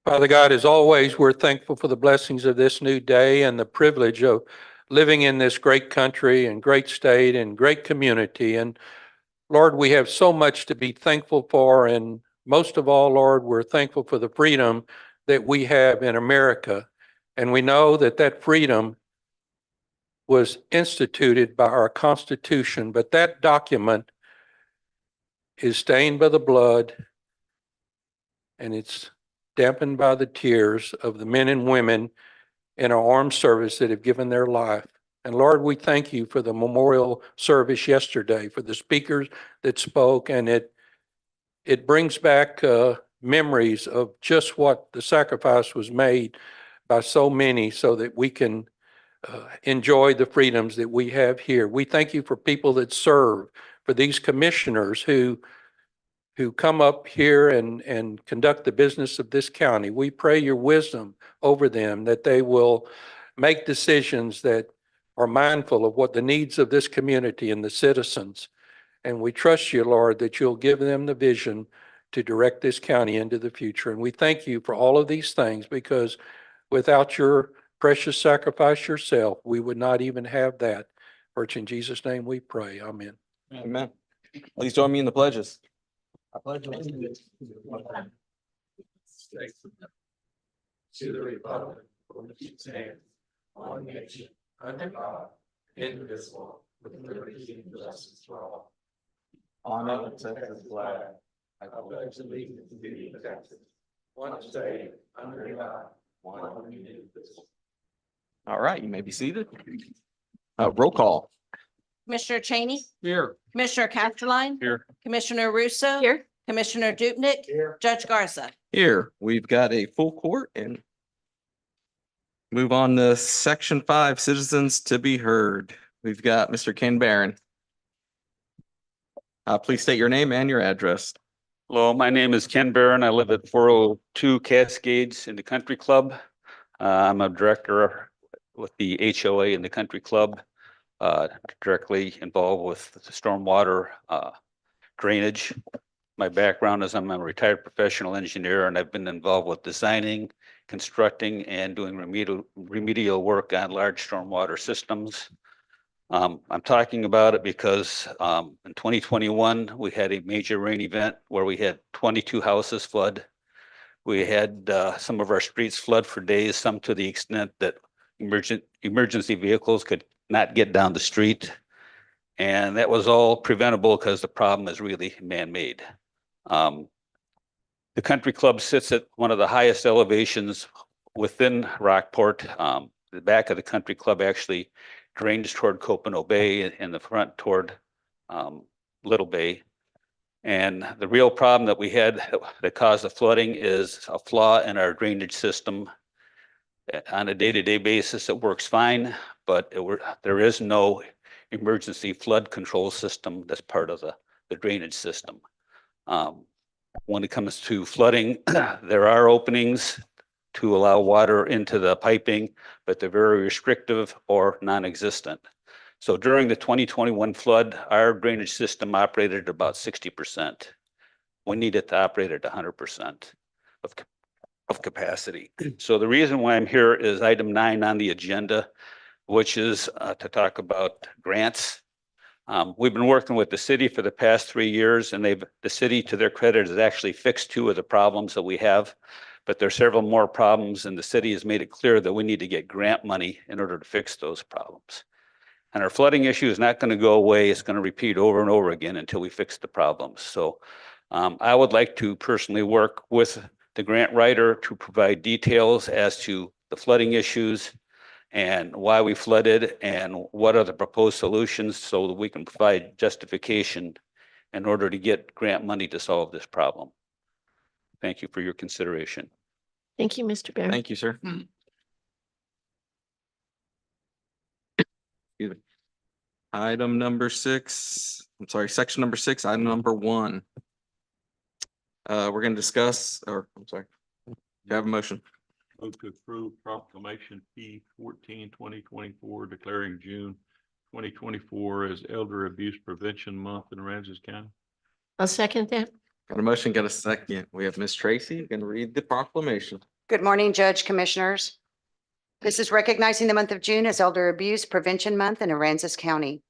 Father God, as always, we're thankful for the blessings of this new day and the privilege of living in this great country and great state and great community. And Lord, we have so much to be thankful for. And most of all, Lord, we're thankful for the freedom that we have in America. And we know that that freedom was instituted by our Constitution, but that document is stained by the blood and it's dampened by the tears of the men and women in our armed service that have given their life. And Lord, we thank you for the memorial service yesterday, for the speakers that spoke, and it brings back memories of just what the sacrifice was made by so many so that we can enjoy the freedoms that we have here. We thank you for people that serve, for these commissioners who come up here and conduct the business of this county. We pray your wisdom over them, that they will make decisions that are mindful of what the needs of this community and the citizens. And we trust you, Lord, that you'll give them the vision to direct this county into the future. And we thank you for all of these things, because without your precious sacrifice yourself, we would not even have that. For it's in Jesus' name we pray. Amen. Amen. Please join me in the pledges. I pledge allegiance to the flag to the republic for which it stands, one nation, under God, indivisible, with liberty and justice for all. Honor and the flag. I pledge allegiance to the Texas, one state, under God, one indivisible. All right, you may be seated. Roll call. Commissioner Cheney, Here. Commissioner Casterline. Here. Commissioner Russo. Here. Commissioner Dupnick. Here. Judge Garza. Here, we've got a full court and move on to section 5, citizens to be heard. We've got Mr. Ken Barron. Please state your name and your address. Hello, my name is Ken Barron. I live at 402 Cascades in the Country Club. I'm a director with the HOA in the Country Club, directly involved with the stormwater drainage. My background is I'm a retired professional engineer, and I've been involved with designing, constructing, and doing remedial work on large stormwater systems. I'm talking about it because in 2021, we had a major rain event where we had 22 houses flood. We had some of our streets flood for days, some to the extent that emergency vehicles could not get down the street. And that was all preventable because the problem is really man-made. The Country Club sits at one of the highest elevations within Rockport. The back of the Country Club actually drains toward Copano Bay and the front toward Little Bay. And the real problem that we had that caused the flooding is a flaw in our drainage system. On a day-to-day basis, it works fine, but there is no emergency flood control system that's part of the drainage system. When it comes to flooding, there are openings to allow water into the piping, but they're very restrictive or non-existent. So during the 2021 flood, our drainage system operated at about 60%. We need it to operate at 100% of capacity. So the reason why I'm here is item 9 on the agenda, which is to talk about grants. We've been working with the city for the past 3 years, and the city, to their credit, has actually fixed 2 of the problems that we have, but there are several more problems, and the city has made it clear that we need to get grant money in order to fix those problems. And our flooding issue is not going to go away. It's going to repeat over and over again until we fix the problems. So I would like to personally work with the grant writer to provide details as to the flooding issues and why we flooded and what are the proposed solutions so that we can provide justification in order to get grant money to solve this problem. Thank you for your consideration. Thank you, Mr. Barron. Thank you, sir. Excuse me. Item number 6, I'm sorry, section number 6, item number 1. We're going to discuss, or I'm sorry, do you have a motion? Move to approve proclamation P 14/2024 declaring June 2024 as Elder Abuse Prevention Month in Aransas County. I'll second that. Got a motion, got a second. We have Miss Tracy going to read the proclamation. Good morning, Judge, Commissioners. This is recognizing the month of June as Elder Abuse Prevention Month in Aransas County.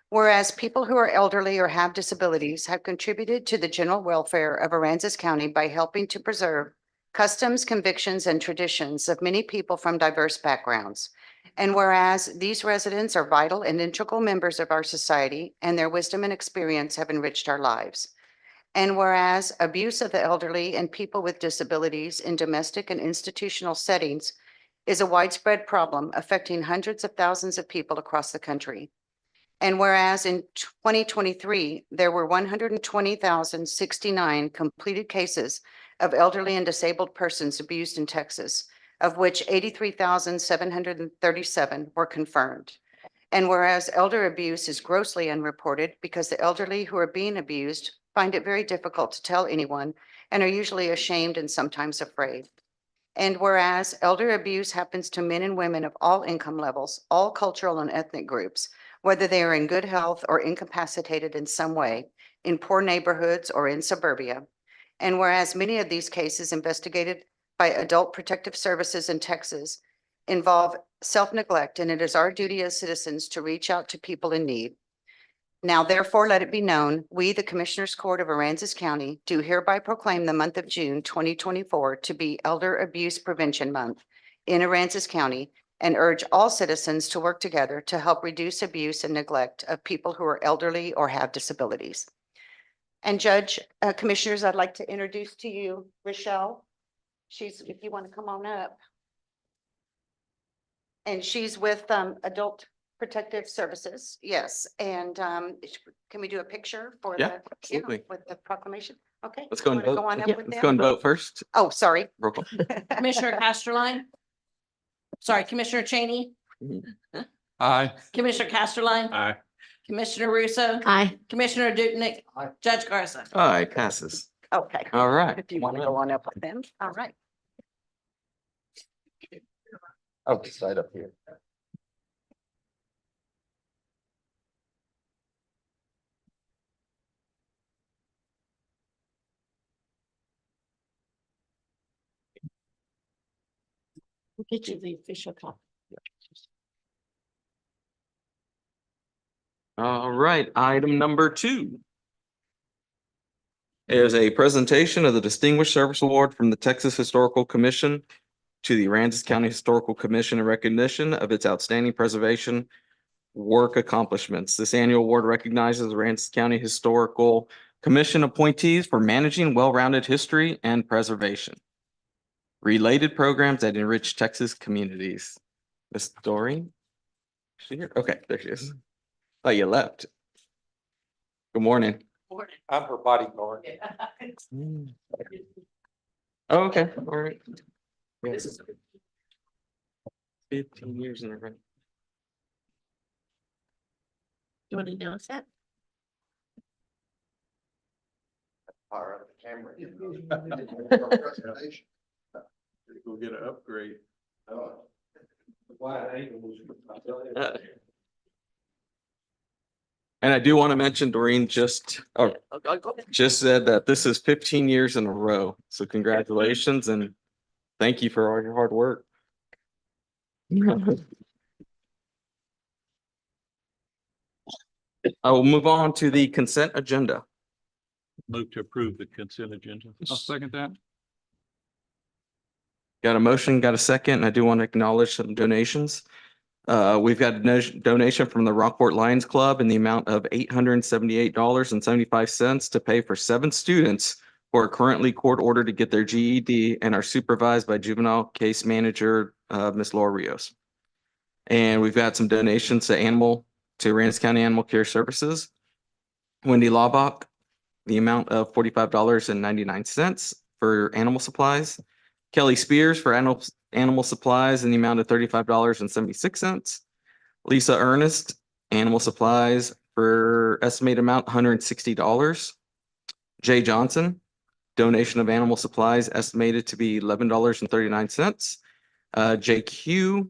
Whereas people who are elderly or have disabilities have contributed to the general welfare of Aransas County by helping to preserve customs, convictions, and traditions of many people from diverse backgrounds. And whereas these residents are vital and integral members of our society, and their wisdom and experience have enriched our lives. And whereas abuse of the elderly and people with disabilities in domestic and institutional settings is a widespread problem affecting hundreds of thousands of people across the country. And whereas in 2023, there were 120,069 completed cases of elderly and disabled persons abused in Texas, of which 83,737 were confirmed. And whereas elder abuse is grossly unreported because the elderly who are being abused find it very difficult to tell anyone and are usually ashamed and sometimes afraid. And whereas elder abuse happens to men and women of all income levels, all cultural and ethnic groups, whether they are in good health or incapacitated in some way, in poor neighborhoods or in suburbia. And whereas many of these cases investigated by Adult Protective Services in Texas involve self-neglect, and it is our duty as citizens to reach out to people in need. Now, therefore, let it be known, we, the Commissioners Court of Aransas County, do hereby proclaim the month of June 2024 to be Elder Abuse Prevention Month in Aransas County, and urge all citizens to work together to help reduce abuse and neglect of people who are elderly or have disabilities. And Judge, Commissioners, I'd like to introduce to you Rochelle. If you want to come on up. And she's with Adult Protective Services, yes. And can we do a picture for Yeah, the, absolutely. with the proclamation? Okay. Let's go and Wanna vote. Go on up Yeah, with let's them? go and vote first. Oh, sorry. Roll call. Commissioner Casterline? Sorry, Commissioner Cheney? Aye. Commissioner Casterline? Aye. Commissioner Russo? Aye. Commissioner Dupnick? Aye. Judge Garza? Aye, passes. Okay. All right. If you want to go on up with them, all right. Oh, side up here. We'll get you the official copy. All right, item number 2 is a presentation of the Distinguished Service Award from the Texas Historical Commission to the Aransas County Historical Commission in recognition of its outstanding preservation work accomplishments. This annual award recognizes Aransas County Historical Commission appointees for managing well-rounded history and preservation. Related programs that enrich Texas communities. Ms. Doreen? Is she here? Okay, there she is. Oh, you left. Good morning. I'm her bodyguard. Oh, okay, all right. Yeah. 15 years in a row. You want to announce that? Go get an upgrade. And I do want to mention Doreen just said that this is 15 years in a row. So congratulations and thank you for all your hard work. I will move on to the consent agenda. Move to approve the consent agenda. I'll second that. Got a motion, got a second, and I do want to acknowledge some donations. We've got a donation from the Rockport Lions Club in the amount of $878.75 to pay for 7 students who are currently court ordered to get their GED and are supervised by juvenile case manager, Ms. Laura Rios. And we've got some donations to Aransas County Animal Care Services. Wendy Laubach, the amount of $45.99 for animal supplies. Kelly Spears for animal supplies in the amount of $35.76. Lisa Ernest, animal supplies for estimated amount $160. Jay Johnson, donation of animal supplies estimated to be $11.39. JQ,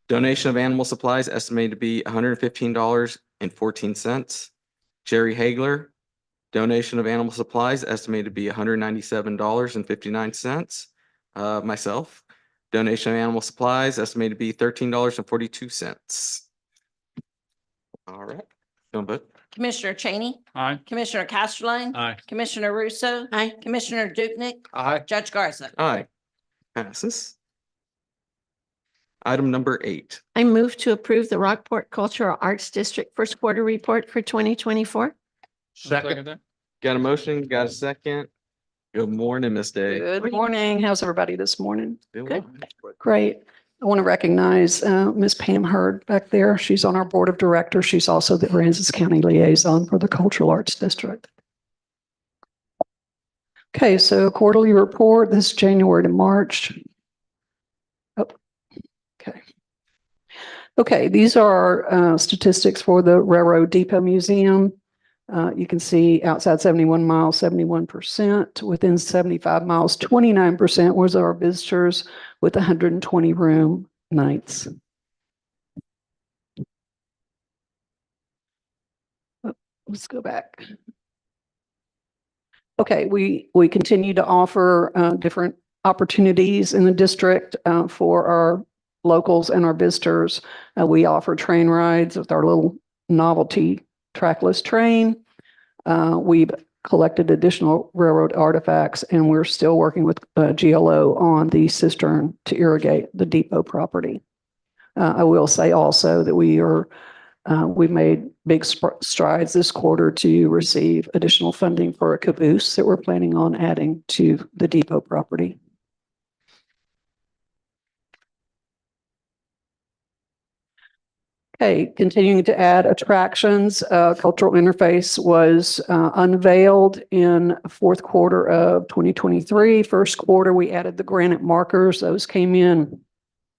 donation of animal supplies estimated to be $115.14. Jerry Hagler, donation of animal supplies estimated to be $197.59. myself. Donation of animal supplies estimated to be $13.42. All right. Go vote. Commissioner Cheney, Aye. Commissioner Casterline, Aye. Commissioner Russo, Aye. Commissioner Dukenyak, Aye. Judge Garza. Aye. Passes. Item number 8. I move to approve the Rockport Cultural Arts District first quarter report for 2024. Second. Got a motion? Got a second? Good morning, Ms. Day. Good morning. How's everybody this morning? Doing Good. well. Great. I want to recognize Ms. Pam Hurd back there. She's on our board of directors. She's also the Aransas County liaison for the Cultural Arts District. Okay, so quarterly report, this is January to March. Oh, okay. Okay, these are statistics for the Railroad Depot Museum. You can see outside 71 miles, 71%, within 75 miles, 29% was our visitors with 120 room nights. Oh, let's go back. Okay, we continue to offer different opportunities in the district for our locals and our visitors. We offer train rides with our little novelty trackless train. We've collected additional railroad artifacts, and we're still working with GLO on the cistern to irrigate the depot property. I will say also that we've made big strides this quarter to receive additional funding for a caboose that we're planning on adding to the depot property. Okay, continuing to add attractions, Cultural Interface was unveiled in fourth quarter of 2023. First quarter, we added the granite markers. Those came in.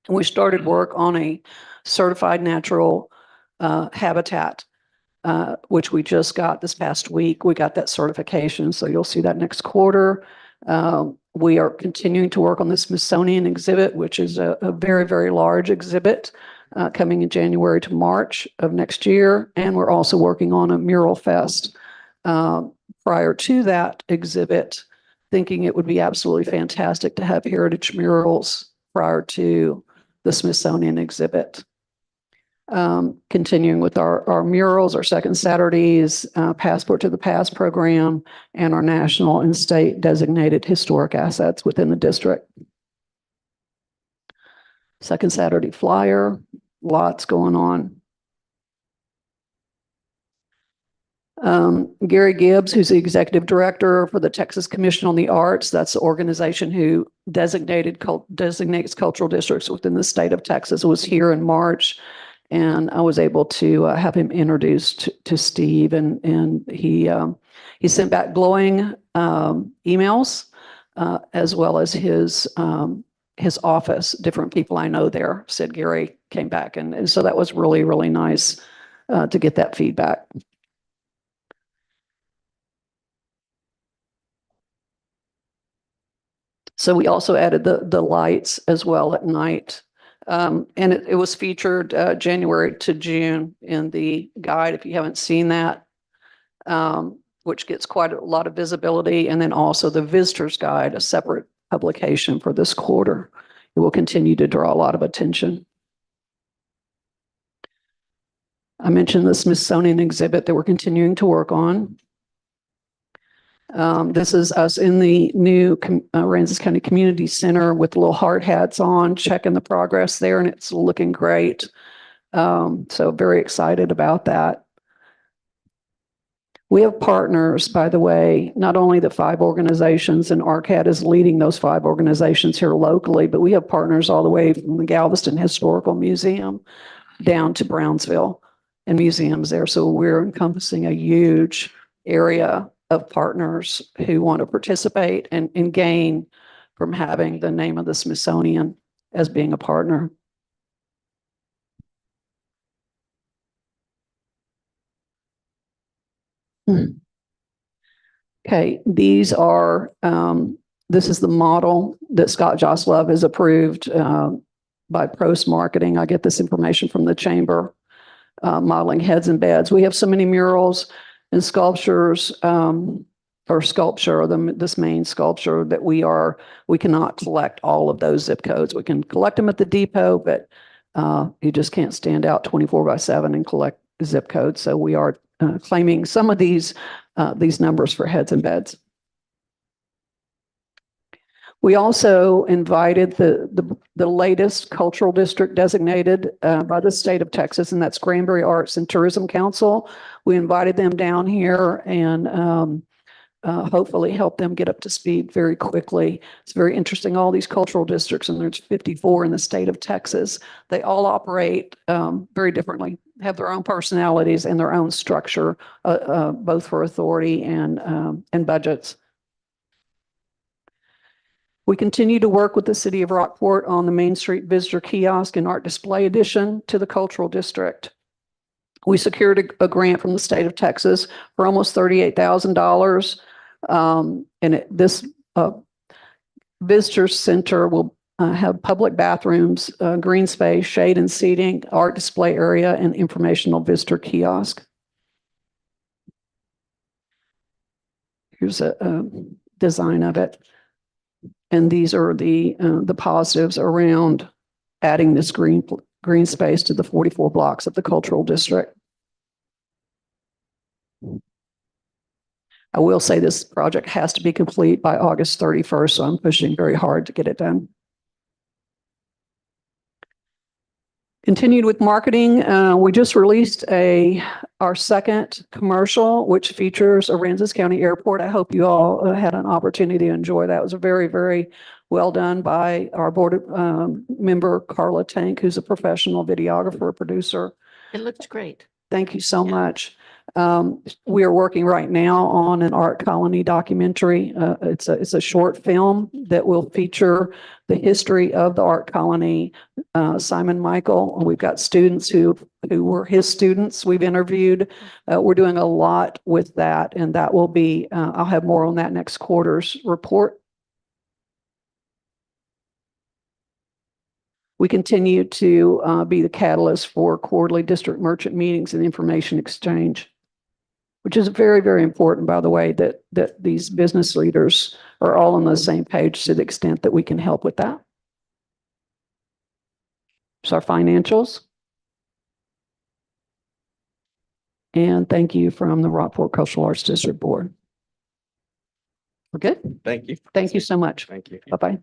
We started work on a certified natural habitat, which we just got this past week. We got that certification, so you'll see that next quarter. We are continuing to work on the Smithsonian exhibit, which is a very, very large exhibit. Coming in January to March of next year. And we're also working on a mural fest prior to that exhibit, thinking it would be absolutely fantastic to have heritage murals prior to the Smithsonian exhibit. Continuing with our murals, our second Saturdays, Passport to the Past program, and our national and state designated historic assets within the district. Second Saturday flyer, lots going on. Gary Gibbs, who's the executive director for the Texas Commission on the Arts, that's the organization who designates cultural districts within the state of Texas, was here in March. And I was able to have him introduced to Steve, and he sent back glowing emails as well as his office. Different people I know there said Gary came back, and so that was really, really nice to get that feedback. So we also added the lights as well at night. And it was featured January to June in the guide, if you haven't seen that, which gets quite a lot of visibility. And then also the visitor's guide, a separate publication for this quarter. It will continue to draw a lot of attention. I mentioned the Smithsonian exhibit that we're continuing to work on. This is us in the new Aransas County Community Center with little hard hats on, checking the progress there, and it's looking great. So very excited about that. We have partners, by the way, not only the 5 organizations, and ARCAD is leading those 5 organizations here locally, but we have partners all the way from the Galveston Historical Museum down to Brownsville and museums there. So we're encompassing a huge area of partners who want to participate and gain from having the name of the Smithsonian as being a partner. Okay, these are, this is the model that Scott Joslove has approved by Prost Marketing. I get this information from the chamber, modeling heads and beds. We have so many murals and sculptures or sculpture, or this main sculpture, that we cannot collect all of those zip codes. We can collect them at the depot, but you just can't stand out 24/7 and collect zip codes. So we are claiming some of these numbers for heads and beds. We also invited the latest cultural district designated by the state of Texas, and that's Granbury Arts and Tourism Council. We invited them down here and hopefully help them get up to speed very quickly. It's very interesting. All these cultural districts, and there's 54 in the state of Texas, they all operate very differently, have their own personalities and their own structure, both for authority and budgets. We continue to work with the city of Rockport on the Main Street Visitor Kiosk and Art Display addition to the cultural district. We secured a grant from the state of Texas for almost $38,000. This visitor center will have public bathrooms, green space, shade and seating, art display area, and informational visitor kiosk. Here's a design of it. And these are the positives around adding this green space to the 44 blocks of the cultural district. I will say this project has to be complete by August 31st, so I'm pushing very hard to get it done. Continued with marketing, we just released our second commercial, which features Aransas County Airport. I hope you all had an opportunity to enjoy that. It was very, very well done by our board member, Carla Tank, who's a professional videographer, producer. It looks great. Thank you so much. We are working right now on an art colony documentary. It's a short film that will feature the history of the art colony. Simon Michael, we've got students who were his students we've interviewed. We're doing a lot with that, and that will be, I'll have more on that next quarter's report. We continue to be the catalyst for quarterly district merchant meetings and information exchange, which is very, very important, by the way, that these business leaders are all on the same page to the extent that we can help with that. So our financials. And thank you from the Rockport Cultural Arts District Board. We're good? Thank you. Thank you so much. Thank you. Bye-bye.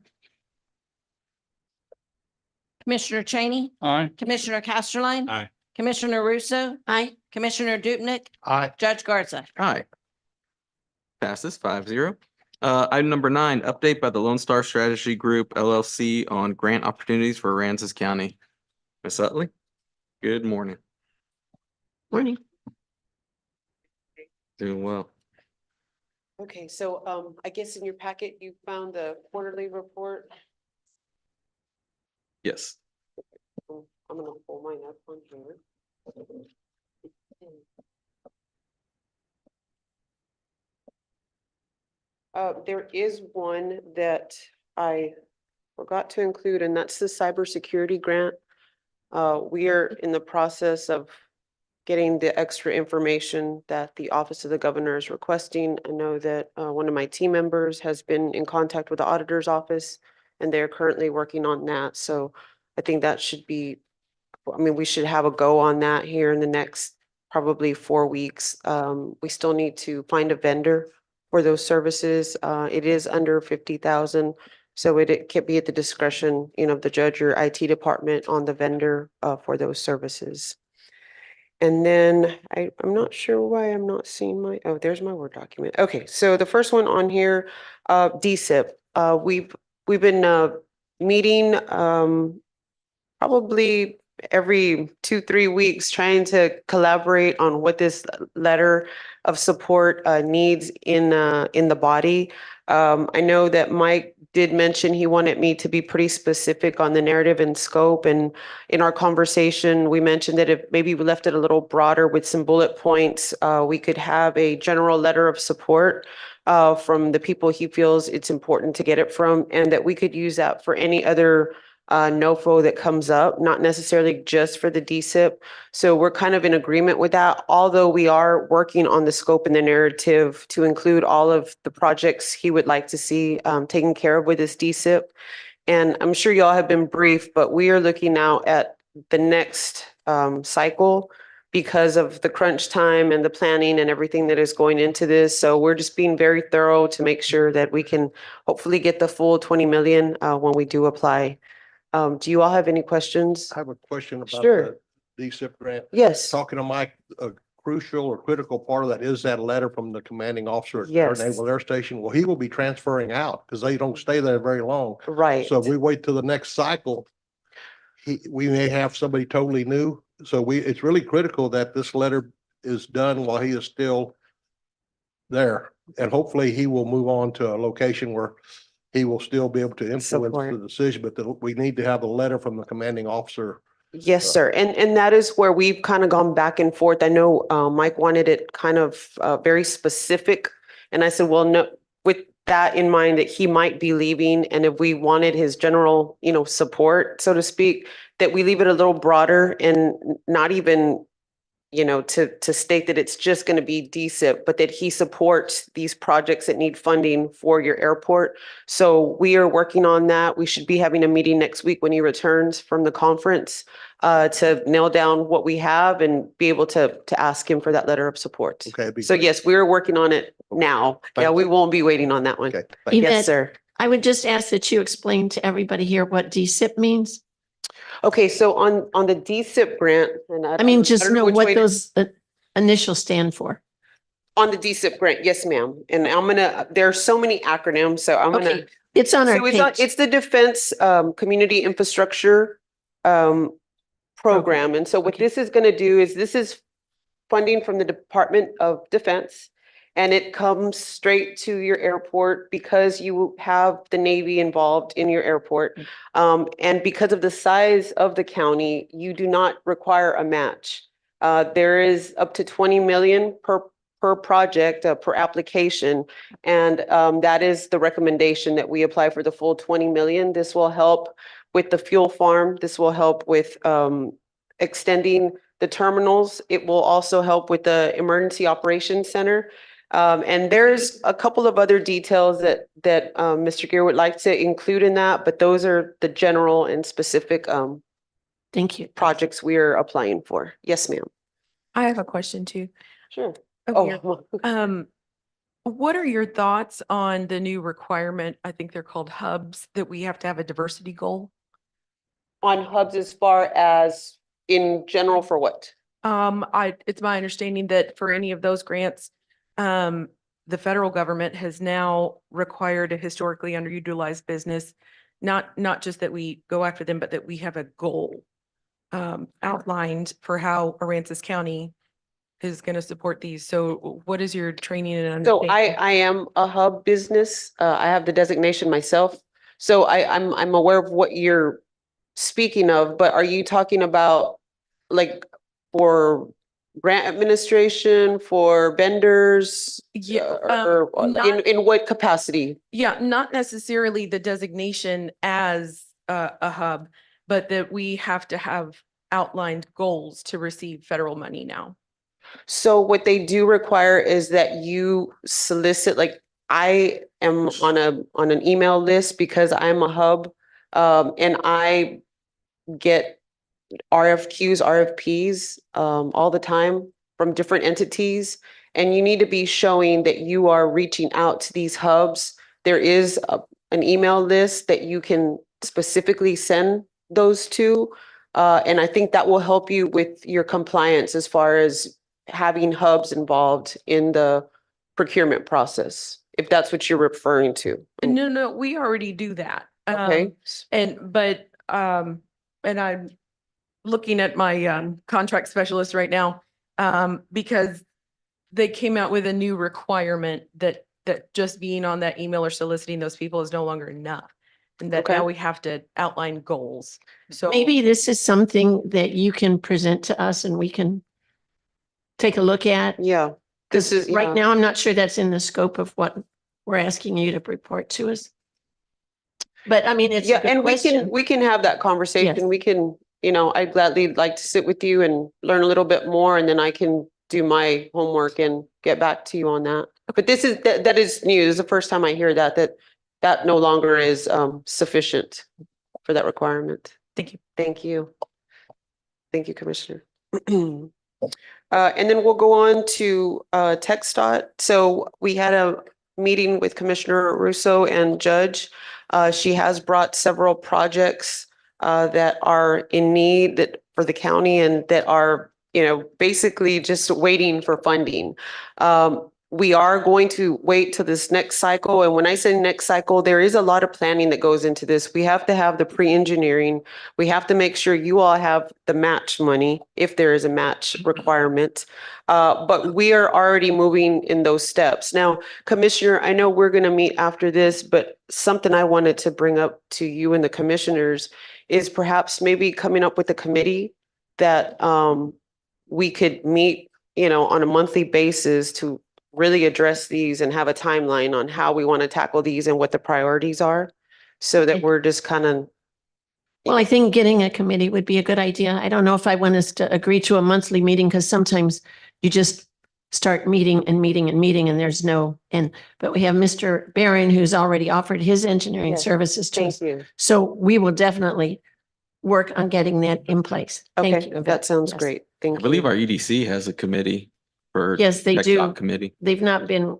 Commissioner Cheney, Aye. Commissioner Casterline. Aye. Commissioner Russo, Aye. Commissioner Dupnick, Aye. Judge Garza. Aye. Passes 5-0. Item number 9, update by the Lone Star Strategy Group LLC on grant opportunities for Aransas County. Ms. Utley, good morning. Morning. Doing well. Okay, so I guess in your packet, you found the quarterly report. Yes. I'm gonna pull mine up on here. There is one that I forgot to include, and that's the cybersecurity grant. We are in the process of getting the extra information that the Office of the Governor is requesting. I know that one of my team members has been in contact with the auditor's office, and they're currently working on that. So I think that should be, I mean, we should have a go on that here in the next probably 4 weeks. We still need to find a vendor for those services. It is under 50,000. So it can be at the discretion, of the judge or IT department on the vendor for those services. And then I'm not sure why I'm not seeing oh, there's my Word document. Okay, so the first one on here, DSIP. We've been meeting probably every 2-3 weeks, trying to collaborate on what this letter of support needs in the body. I know that Mike did mention he wanted me to be pretty specific on the narrative and scope. And in our conversation, we mentioned that if maybe we left it a little broader with some bullet points, we could have a general letter of support from the people he feels it's important to get it from, and that we could use that for any other NOFO that comes up, not necessarily just for the DSIP. So we're kind of in agreement with that, although we are working on the scope and the narrative to include all of the projects he would like to see taken care of with this DSIP. And I'm sure y'all have been briefed, but we are looking now at the next cycle because of the crunch time and the planning and everything that is going into this. So we're just being very thorough to make sure that we can hopefully get the full 20 million when we do apply. Do you all have any questions? I have a question about Sure. the DSIP grant. Yes. Talking to Mike, a crucial or critical part of that is that letter from the commanding officer at Yes. Naval Air Station. Well, he will be transferring out because they don't stay there very long. Right. So if we wait till the next cycle, we may have somebody totally new. So it's really critical that this letter is done while he is still there. And hopefully he will move on to a location where he will still be able to influence Support. the decision, but we need to have a letter from the commanding officer. Yes, sir. And that is where we've kind of gone back and forth. I know Mike wanted it kind of very specific. And I said, well, no, with that in mind that he might be leaving, and if we wanted his general, support, so to speak, that we leave it a little broader and not even, to state that it's just going to be DSIP, but that he supports these projects that need funding for your airport. So we are working on that. We should be having a meeting next week when he returns from the conference to nail down what we have and be able to ask him for that letter of support. Okay. it'd be So great. yes, we're working on it now. Yeah, Thank we won't be waiting on that one. Okay. thank you. Yvette, Yes, sir. I would just ask that you explain to everybody here what DSIP means. Okay, so on the DSIP grant, and I mean, just don't know which what way to- those initials stand for. On the DSIP grant, yes, ma'am. And there are so many acronyms, so I'm gonna. Okay, it's on our So it's page. the Defense Community Infrastructure Program. And so what Okay. this is gonna do is this is funding from the Department of Defense. And it comes straight to your airport because you have the Navy involved in your airport. And because of the size of the county, you do not require a match. There is up to 20 million per project, per application. And that is the recommendation that we apply for the full 20 million. This will help with the fuel farm. This will help with extending the terminals. It will also help with the Emergency Operations Center. And there's a couple of other details that Mr. Gear would like to include in that, but those are the general and specific Thank you. projects we are applying for. Yes, ma'am. I have a question too. Sure. Oh, Oh, what are your thoughts on the new requirement? I think they're called hubs, that we have to have a diversity goal. on hubs as far as in general for what? It's my understanding that for any of those grants, the federal government has now required a historically underutilized business. Not just that we go after them, but that we have a goal outlined for how Aransas County is going to support these. So what is your training and So understanding? I am a hub business. I have the designation myself. So I'm aware of what you're speaking of, but are you talking about like for grant administration, for vendors? Yeah, Or not- in what capacity? Yeah, not necessarily the designation as a hub, but that we have to have outlined goals to receive federal money now. So what they do require is that you solicit, like I am on an email list because I'm a hub. And I get RFQs, RFPs all the time from different entities. And you need to be showing that you are reaching out to these hubs. There is an email list that you can specifically send those to. And I think that will help you with your compliance as far as having hubs involved in the procurement process, if that's what you're referring to. No, we already do that. Okay. And I'm looking at my contract specialist right now, because they came out with a new requirement that just being on that email or soliciting those people is no longer enough. And that Okay. now we have to outline goals. So Maybe this is something that you can present to us and we can take a look at. Yeah, this is. Right yeah. now, I'm not sure that's in the scope of what we're asking you to report to us. But I mean, it's Yeah, a good and question. we can have that conversation. We can, I'd gladly like to sit with you and learn a little bit more, and then I can do my homework and get back to you on that. But that is new. This is the first time I hear that no longer is sufficient for that requirement. Thank you. Thank you. Thank you, Commissioner. And then we'll go on to TxDOT. So we had a meeting with Commissioner Russo and Judge. She has brought several projects that are in need for the county and that are, basically just waiting for funding. We are going to wait till this next cycle. And when I say next cycle, there is a lot of planning that goes into this. We have to have the pre-engineering. We have to make sure you all have the match money if there is a match requirement. But we are already moving in those steps. Now, Commissioner, I know we're going to meet after this, but something I wanted to bring up to you and the commissioners is perhaps maybe coming up with a committee that we could meet, on a monthly basis to really address these and have a timeline on how we want to tackle these and what the priorities are, so that we're just kind of. Well, I think getting a committee would be a good idea. I don't know if I want us to agree to a monthly meeting because sometimes you just start meeting and meeting and meeting and there's no end. But we have Mr. Barron, who's already offered his engineering Yes, services to us. Thank you. So we will definitely work on getting that in place. Thank Okay, you. that sounds Yes. great. Thank I you. believe our EDC has a committee for. Yes, they do. TxDOT Committee. They've not been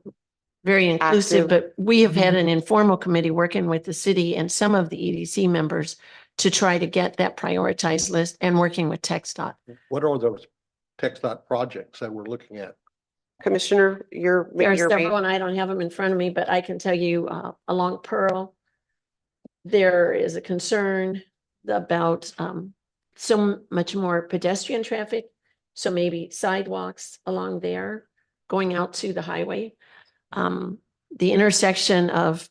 very inclusive, Active. but we have had an informal committee working with the city and some of the EDC members to try to get that prioritized list and working with TxDOT. What are those TxDOT projects that we're looking at? Commissioner, There are your several, and I don't have them in front of me, but I can tell you, along Pearl, there is a concern about, so much more pedestrian traffic. So maybe sidewalks along there going out to the highway. The intersection of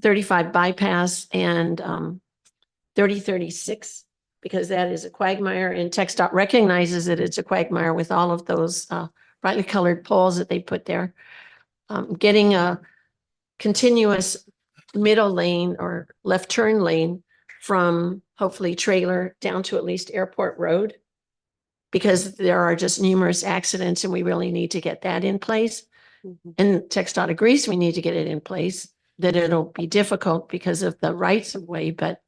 35 bypass and, 3036, because that is a quagmire and TxDOT recognizes that it's a quagmire with all of those, brightly colored poles that they put there. Getting a continuous middle lane or left turn lane from hopefully Trailer down to at least Airport Road. Because there are just numerous accidents and we really need to get that in place. And TxDOT agrees we need to get it in place, that it'll be difficult because of the rights of way, but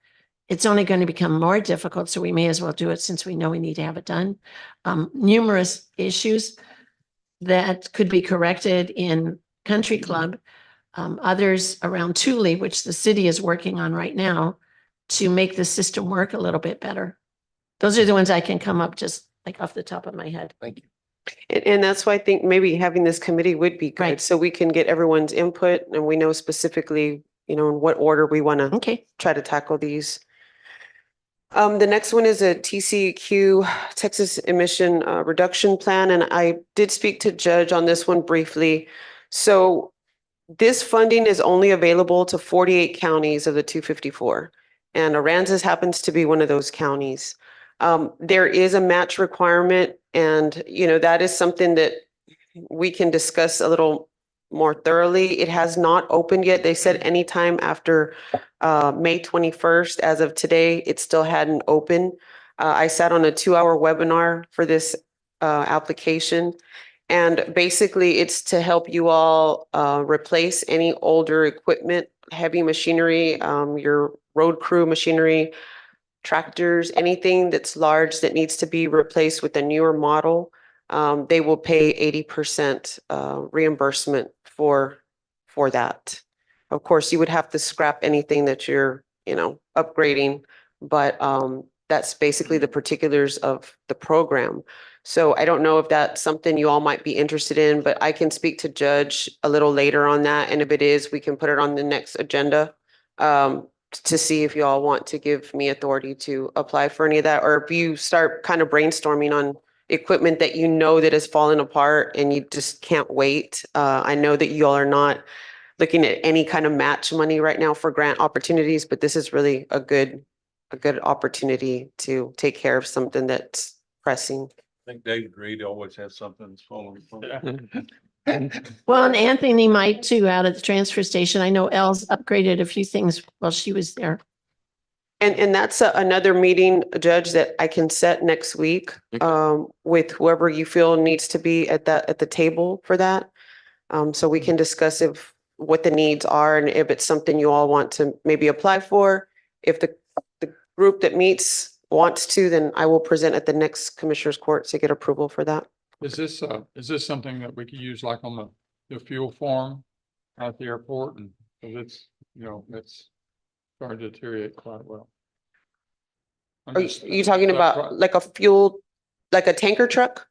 it's only going to become more difficult. So we may as well do it since we know we need to have it done. Numerous issues that could be corrected in Country Club, others around Thule, which the city is working on right now to make the system work a little bit better. Those are the ones I can come up just like off the top of my head. Thank you. And that's why I think maybe having this committee would be good, Right. so we can get everyone's input and we know specifically, in what order we want to Okay. try to tackle these. The next one is a TCEQ, Texas Emission Reduction Plan, and I did speak to Judge on this one briefly. So this funding is only available to 48 counties of the 254, and Aransas happens to be one of those counties. There is a match requirement, and that is something that we can discuss a little more thoroughly. It has not opened yet. They said anytime after May 21st. As of today, it still hadn't opened. I sat on a 2-hour webinar for this application. And basically, it's to help you all replace any older equipment, heavy machinery, your road crew machinery, tractors, anything that's large that needs to be replaced with a newer model. They will pay 80% reimbursement for that. Of course, you would have to scrap anything that you're, upgrading, but that's basically the particulars of the program. So I don't know if that's something you all might be interested in, but I can speak to Judge a little later on that. And if it is, we can put it on the next agenda to see if you all want to give me authority to apply for any of that, or if you start kind of brainstorming on equipment that that has fallen apart and you just can't wait. I know that you all are not looking at any kind of match money right now for grant opportunities, but this is really a good opportunity to take care of something that's pressing. I think David Reed always has something that's falling apart. Well, and Anthony might too out at the transfer station. I know Elle's upgraded a few things while she was there. And that's another meeting, Judge, that I can set next week, with whoever you feel needs to be at the table for that. So we can discuss what the needs are and if it's something you all want to maybe apply for. If the group that meets wants to, then I will present at the next Commissioners Court to get approval for that. Is this something that we could use like on the fuel farm at the airport? And 'cause it's, it's starting to deteriorate quite well. Are you talking about like a fuel, like a tanker truck?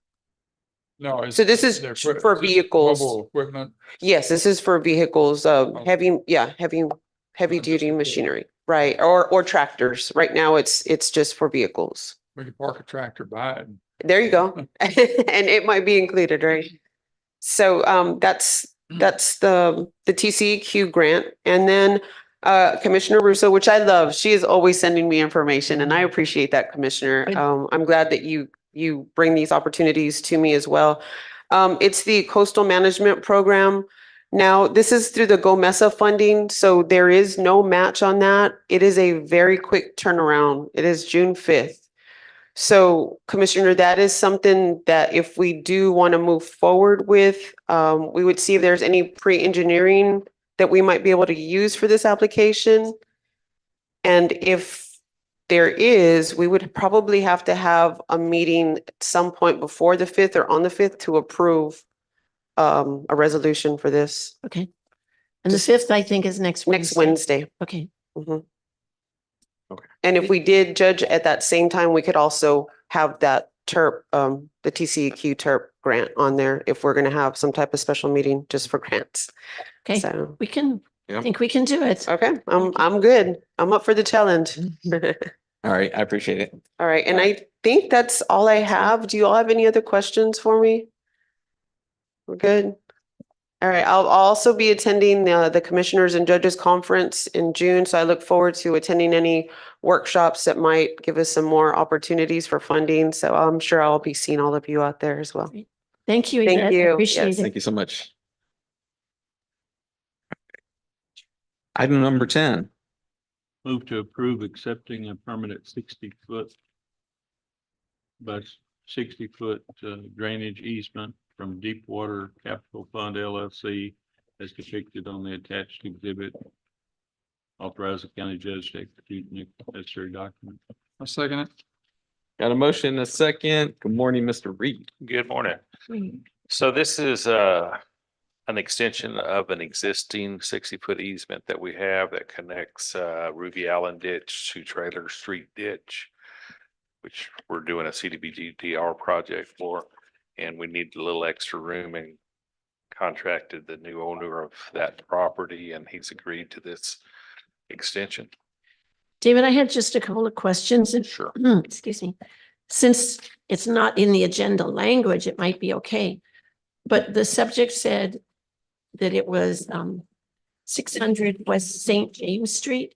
No. it's- So this is they're for just vehicles. Mobile equipment. Yes, this is for vehicles, heavy duty machinery, right? Or tractors. Right now, it's just for vehicles. We could park a tractor by it. There you go. And it might be included, right? So that's the TCEQ grant. And then Commissioner Russo, which I love, she is always sending me information and I appreciate that, Commissioner. Good. I'm glad that you bring these opportunities to me as well. It's the Coastal Management Program. Now, this is through the GOMESA funding, so there is no match on that. It is a very quick turnaround. It is June 5th. So Commissioner, that is something that if we do want to move forward with, we would see if there's any pre-engineering that we might be able to use for this application. And if there is, we would probably have to have a meeting at some point before the 5th or on the 5th to approve a resolution for this Okay. And the 5th, I think, is next next Wednesday. Wednesday. Okay. Mhm. Okay. And if we did judge at that same time, we could also have that TERP, the TCEQ TERP grant on there if we're going to have some type of special meeting just for grants. Okay. So, We can, I Yeah. think we can do it. okay, I'm good. I'm up for the challenge. All right, I appreciate it. All right, and I think that's all I have. Do you all have any other questions for me? We're good. All right, I'll also be attending the Commissioners and Judges Conference in June, so I look forward to attending any workshops that might give us some more opportunities for funding. So I'm sure I'll be seeing all of you out there as well. Thank you. Thank Yvette. I you. Appreciate Yes. it. Thank you so much. Item number 10. Move to approve accepting a permanent 60-foot by 60-foot drainage easement from Deepwater Capital Fund LLC as depicted on the attached exhibit. Authorize the county judge to execute necessary document. I'll second it. Got a motion and a second. Good morning, Mr. Reed. Good morning. So this is an extension of an existing 60-foot easement that we have that connects Ruby Allen Ditch to Trailer Street Ditch, which we're doing a CDBG-DR project for, and we need a little extra room and contracted the new owner of that property, and he's agreed to this extension. David, I had just a couple of questions. Sure. Excuse me. Since it's not in the agenda language, it might be okay. But the subject said that it was 600 West St. James Street.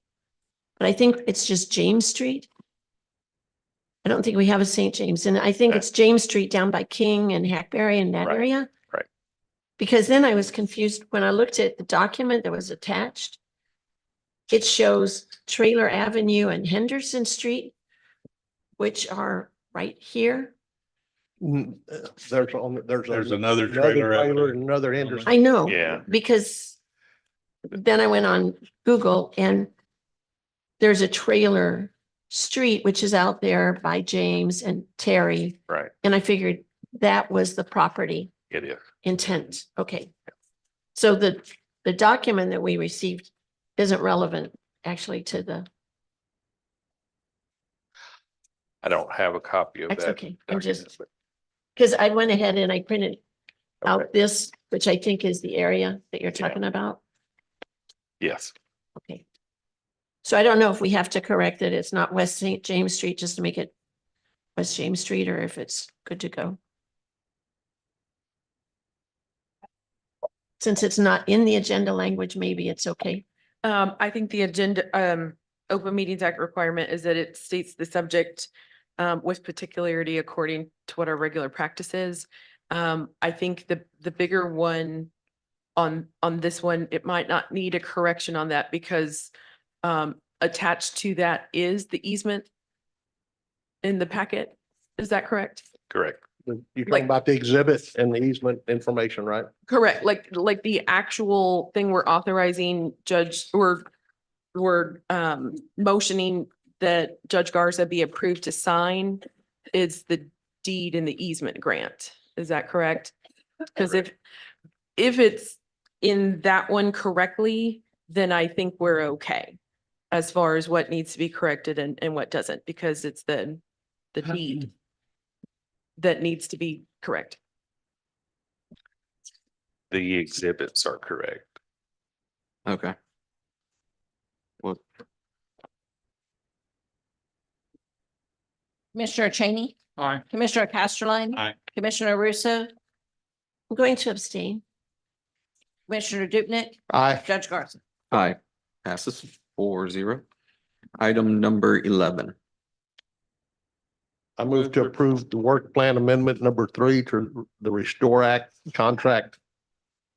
But I think it's just James Street. I don't think we have a St. James, and I think Okay. it's James Street down by King and Hackberry in that Right, area. right. Because then I was confused when I looked at the document that was attached. It shows Trailer Avenue and Henderson Street, which are right here. There's another trailer avenue. and another Henderson. I know. Yeah. Because then I went on Google and there's a trailer street, which is out there by James and Terry. Right. And I figured that was the property It is. intent. Okay. So the document that we received isn't relevant actually to the, I don't have a copy of that's that. okay. I'm just, document, but- because I went ahead and I printed Okay. out this, which I think is the area that you're Yeah. talking about. Yes. Okay. So I don't know if we have to correct it. It's not West St. James Street, just to make it West James Street, or if it's good to go. Since it's not in the agenda language, maybe it's okay. I think the agenda, Open Meetings Act requirement is that it states the subject with particularity according to what our regular practice is. I think the bigger one on this one, it might not need a correction on that because attached to that is the easement in the packet. Is that correct? Correct. You're Like- talking about the exhibit and the easement information, right? Correct, like the actual thing we're authorizing judge, we're motioning that Judge Garza be approved to sign is the deed and the easement grant. Is that correct? Because if it's in that one correctly, then I think we're okay as far as what needs to be corrected and what doesn't, because it's the deed that needs to be correct. The exhibits are correct. Okay. Well, Commissioner Cheney, Aye. Commissioner Casterline. Aye. Commissioner Russo, I'm going to abstain. Commissioner Dupnick, Aye. Judge Garza. aye, passes 4-0. Item number 11. I move to approve the work plan amendment number 3 to the Restore Act contract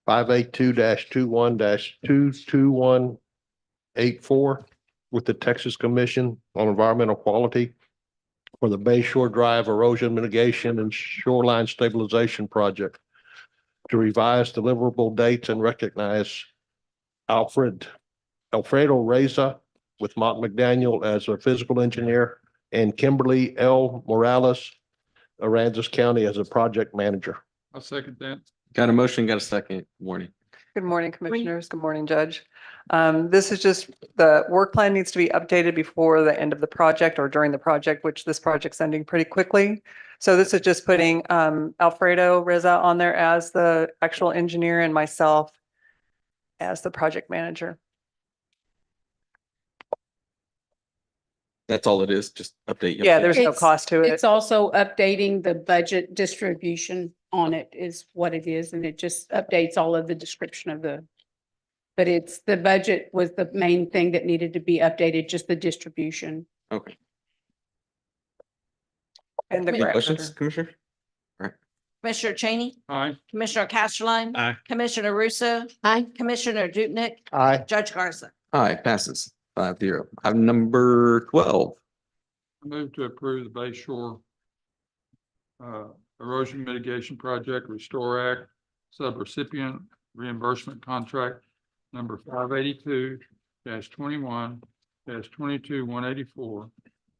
582-21-22184 with the Texas Commission on Environmental Quality for the Bay Shore Drive Erosion Mitigation and Shoreline Stabilization Project to revise deliverable dates and recognize Alfredo Reza with Mont McDaniel as a physical engineer and Kimberly L. Morales, Aransas County as a project manager. I'll second that. Got a motion, got a second. Morning. Good morning, Commissioners. Good morning, Judge. This is just, the work plan needs to be updated before the end of the project or during the project, which this project's ending pretty quickly. So this is just putting Alfredo Reza on there as the actual engineer and myself as the project manager. That's all it is, just update. Yeah, there's no It's- cost to it. It's also updating the budget distribution on it is what it is, and it just updates all of the description of but it's, the budget was the main thing that needed to be updated, just the distribution. Okay. And the Any grant questions, writer. Commissioner? Commissioner Cheney, Aye. Commissioner Casterline. Aye. Commissioner Russo, Aye. Commissioner Dupnick, Aye. Judge Garza. Aye, passes 5-0. Item number 12. I move to approve the Bay Shore Erosion Mitigation Project Restore Act subrecipient reimbursement contract number 582-21-22184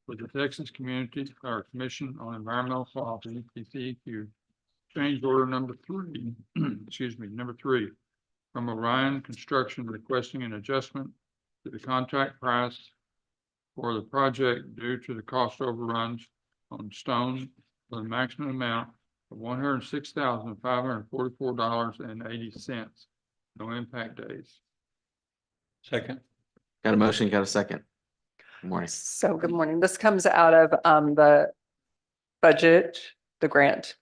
with the Texas Community or Commission on Environmental Quality, TCEQ, change order number 3, number 3, from Orion Construction requesting an adjustment to the contract price for the project due to the cost overruns on stone for the maximum amount of $106,544.80. No impact days. Second. Got a motion, got a second. Good morning. So good morning. This comes out of the budget, the grant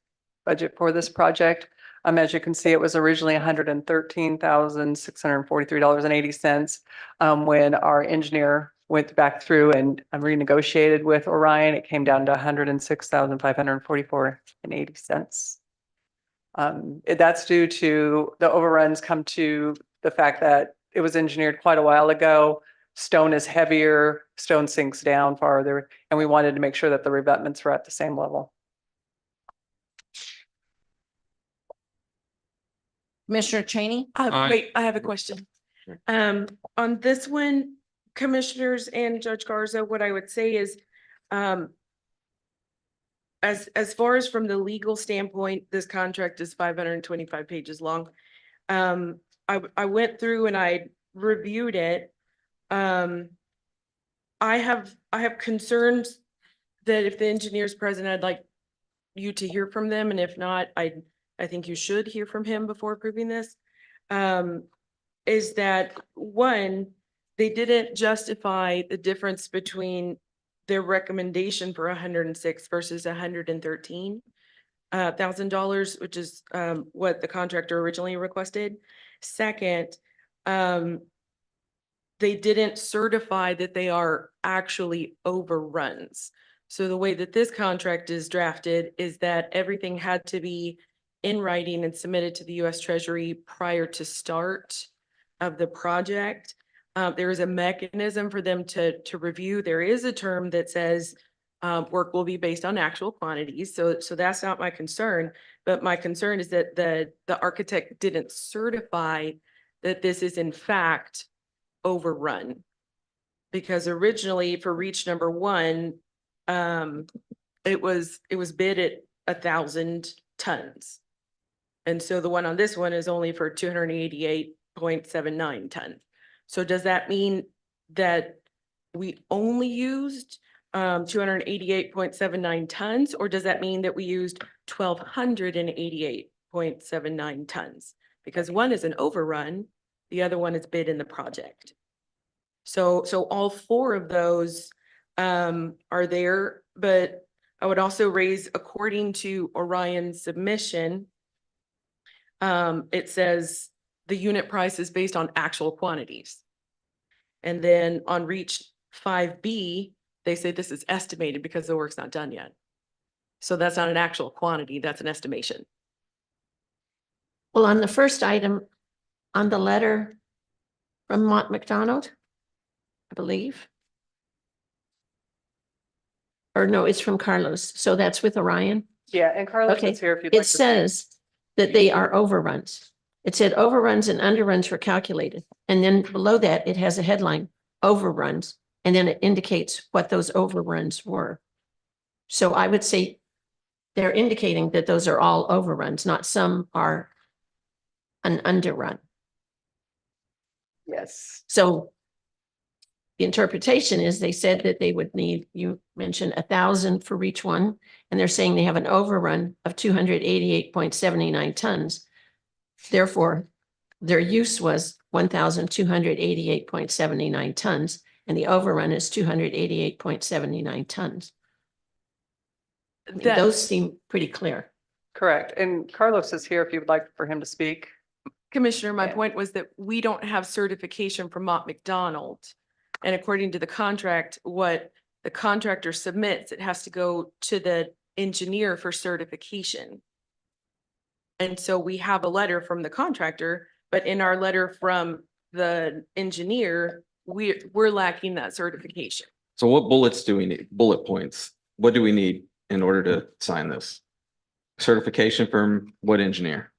budget for this project. As you can see, it was originally $113,643.80. When our engineer went back through and renegotiated with Orion, it came down to $106,544.80. That's due to the overruns come to the fact that it was engineered quite a while ago. Stone is heavier, stone sinks down farther, and we wanted to make sure that the revetments were at the same level. Commissioner Cheney, Aye. Wait, I have a question. Sure. On this one, Commissioners and Judge Garza, what I would say is, as far as from the legal standpoint, this contract is 525 pages long. I went through and I reviewed it. I have concerns that if the engineer's present, I'd like you to hear from them, and if not, I think you should hear from him before approving this. Is that one, they didn't justify the difference between their recommendation for $106 versus $113,000, which is what the contractor originally requested. Second, they didn't certify that they are actually overruns. So the way that this contract is drafted is that everything had to be in writing and submitted to the US Treasury prior to start of the project. There is a mechanism for them to review. There is a term that says work will be based on actual quantities. So that's not my concern. But my concern is that the architect didn't certify that this is in fact overrun. Because originally for reach number one, it was bid at 1,000 tons. And so the one on this one is only for 288.79 tons. So does that mean that we only used 288.79 tons, or does that mean that we used 1,288.79 tons? Because one is an overrun, the other one is bid in the project. So all four of those are there, but I would also raise, according to Orion's submission, it says the unit price is based on actual quantities. And then on reach 5B, they say this is estimated because the work's not done yet. So that's not an actual quantity, that's an estimation. Well, on the first item, on the letter from Mott McDonald, I believe. Or no, it's from Carlos. So that's with Orion. Yeah, and Carlos Okay. is here if you'd like It to. says that they are overruns. It said overruns and underruns were calculated. And then below that, it has a headline, overruns, and then it indicates what those overruns were. So I would say they're indicating that those are all overruns, not some are an underrun. Yes. So the interpretation is they said that they would need, you mentioned 1,000 for each one, and they're saying they have an overrun of 288.79 tons. Therefore, their use was 1,288.79 tons, and the overrun is 288.79 tons. I mean, That- those seem pretty clear. Correct. And Carlos is here if you would like for him to speak. Commissioner, my Yeah. point was that we don't have certification from Mott McDonald. And according to the contract, what the contractor submits, it has to go to the engineer for certification. And so we have a letter from the contractor, but in our letter from the engineer, we're lacking that certification. So what bullets do we need? Bullet points. What do we need in order to sign this? Certification from what engineer?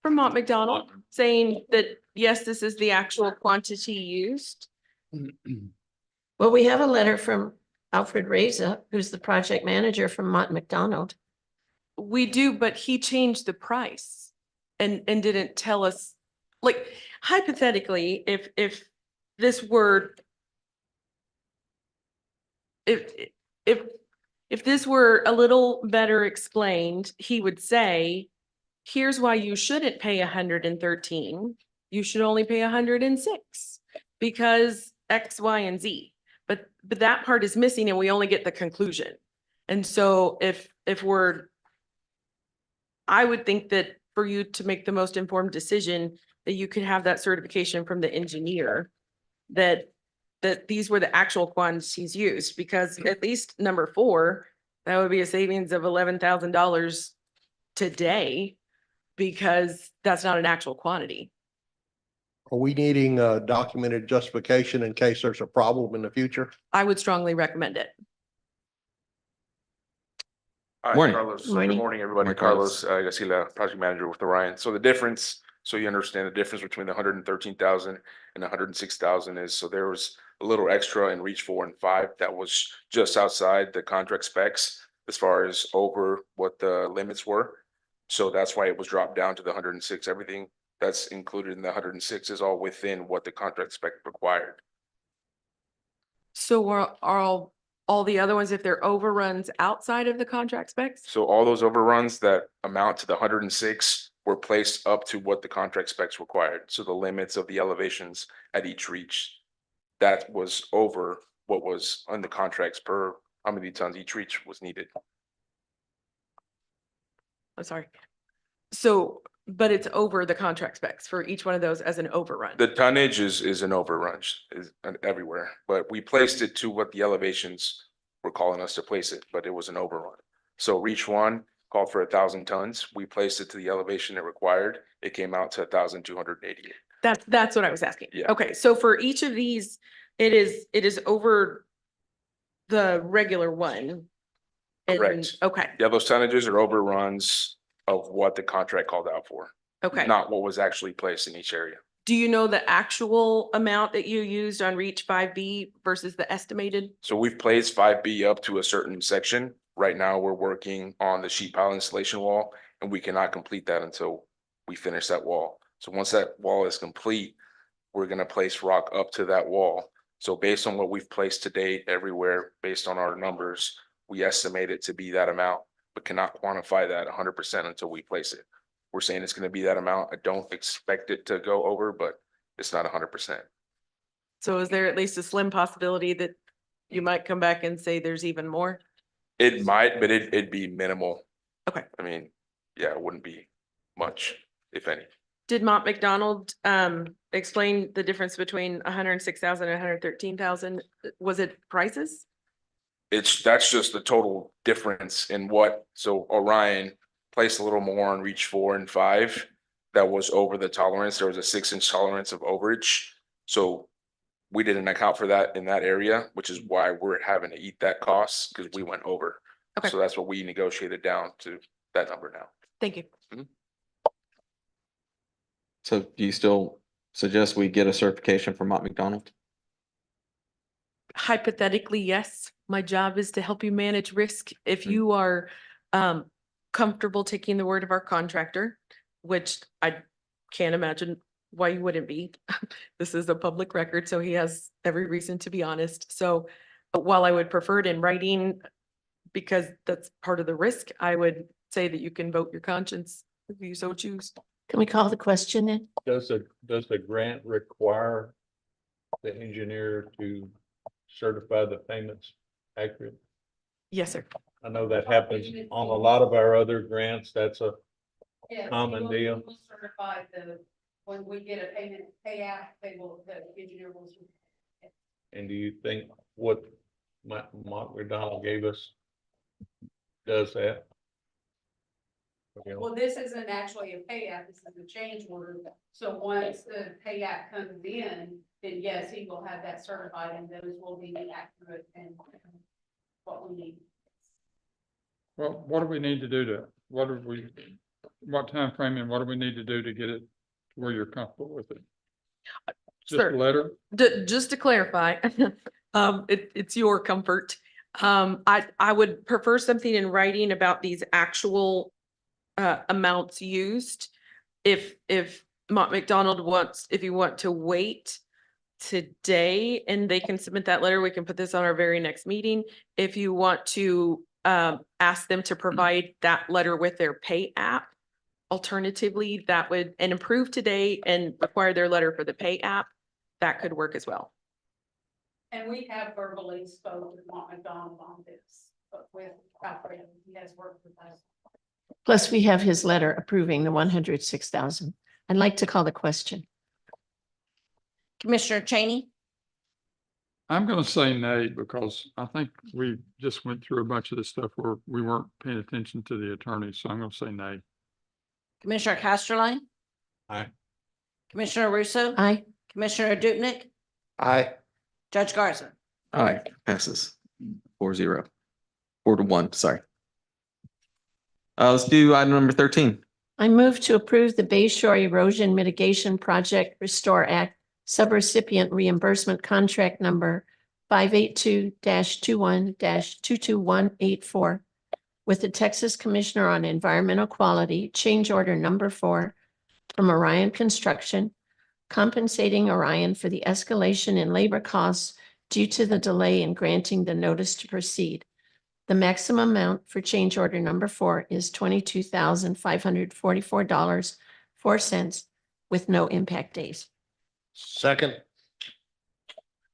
From Mott McDonald saying that, yes, this is the actual quantity used. Well, we have a letter from Alfred Reza, who's the project manager from Mott McDonald. We do, but he changed the price and didn't tell us, like hypothetically, if this were if this were a little better explained, he would say, here's why you shouldn't pay 113. You should only pay 106 because X, Y, and Z. But that part is missing and we only get the conclusion. And so I would think that for you to make the most informed decision, that you could have that certification from the engineer that these were the actual quantities used, because at least number 4, that would be a savings of $11,000 today, because that's not an actual quantity. Are we needing a documented justification in case there's a problem in the future? I would strongly recommend it. Hi, Morning. Carlos. Morning. Good morning, everybody. Morning, Carlos. Carlos Gasila, project manager with Orion. So the difference, so you understand the difference between the 113,000 and 106,000 is, so there was a little extra in reach 4 and 5 that was just outside the contract specs as far as over what the limits were. So that's why it was dropped down to the 106. Everything that's included in the 106 is all within what the contract spec required. So are all the other ones, if they're overruns outside of the contract specs? So all those overruns that amount to the 106 were placed up to what the contract specs required. So the limits of the elevations at each reach, that was over what was on the contracts per how many tons each reach was needed. I'm sorry. So, but it's over the contract specs for each one of those as an overrun. The tonnage is an overrun, is everywhere, but we placed it to what the elevations were calling us to place it, but it was an overrun. So reach 1, called for 1,000 tons. We placed it to the elevation it required. It came out to 1,288. That's what I was asking. Yeah. Okay, so for each of these, it is over the regular one. And- Correct. Okay, Yeah, those tonnages are overruns of what the contract called out for, okay. not what was actually placed in each area. Do you know the actual amount that you used on reach 5B versus the estimated? So we've placed 5B up to a certain section. Right now, we're working on the sheet pile installation wall, and we cannot complete that until we finish that wall. So once that wall is complete, we're gonna place rock up to that wall. So based on what we've placed to date everywhere, based on our numbers, we estimate it to be that amount, but cannot quantify that 100% until we place it. We're saying it's gonna be that amount. I don't expect it to go over, but it's not 100%. So is there at least a slim possibility that you might come back and say there's even more? It might, but it'd be minimal. Okay. I mean, yeah, it wouldn't be much, if any. Did Mont McDonald explain the difference between 106,000 and 113,000? Was it prices? That's just the total difference in what, so Orion placed a little more on reach 4 and 5. That was over the tolerance. There was a 6-inch tolerance of overage. So we didn't account for that in that area, which is why we're having to eat that cost because we went over. Okay. So that's what we negotiated down to that number now. Thank you. So do you still suggest we get a certification from Mont McDonald? Hypothetically, yes. My job is to help you manage risk. If you are comfortable taking the word of our contractor, which I can't imagine why you wouldn't be. This is a public record, so he has every reason to be honest. So while I would prefer it in writing, because that's part of the risk, I would say that you can vote your conscience if you so choose. Can we call the question then? Does the grant require the engineer to certify the payments accurate? Yes, sir. I know that happens on a lot of our other grants. That's a common deal. Certify when we get a payment payout, the engineer will. And do you think what Mont McDonald gave us does that? Okay. Well, this isn't actually a payout, this is a change order. So once the payout comes in, then yes, he will have that certified and those will be accurate and what we need. Well, what do we need to do what time frame and what do we need to do to get it where you're comfortable with it? Just Sir. a letter? Just to clarify, it's your comfort. I would prefer something in writing about these actual amounts used. If Mont McDonald wants, if you want to wait today and they can submit that letter, we can put this on our very next meeting. If you want to ask them to provide that letter with their pay app, alternatively, that would, and approve today and require their letter for the pay app, that could work as well. And we have verbally spoke with Mont McDonald on this, but with Alfred, he has worked with us. Plus, we have his letter approving the 106,000. I'd like to call the question. Commissioner Cheney, I'm gonna say nay because I think we just went through a bunch of this stuff where we weren't paying attention to the attorney, so I'm gonna say nay. Commissioner Casterline. Aye. Commissioner Russo. Aye. Commissioner Dupnick, Aye. Judge Garza. Aye, passes 4-0. 4-1, sorry. Let's do item number 13. I move to approve the Bay Shore Erosion Mitigation Project Restore Act subrecipient reimbursement contract number 582-21-22184 with the Texas Commissioner on Environmental Quality, change order number 4 from Orion Construction, compensating Orion for the escalation in labor costs due to the delay in granting the notice to proceed. The maximum amount for change order number 4 is $22,544.04 with no impact days. Second.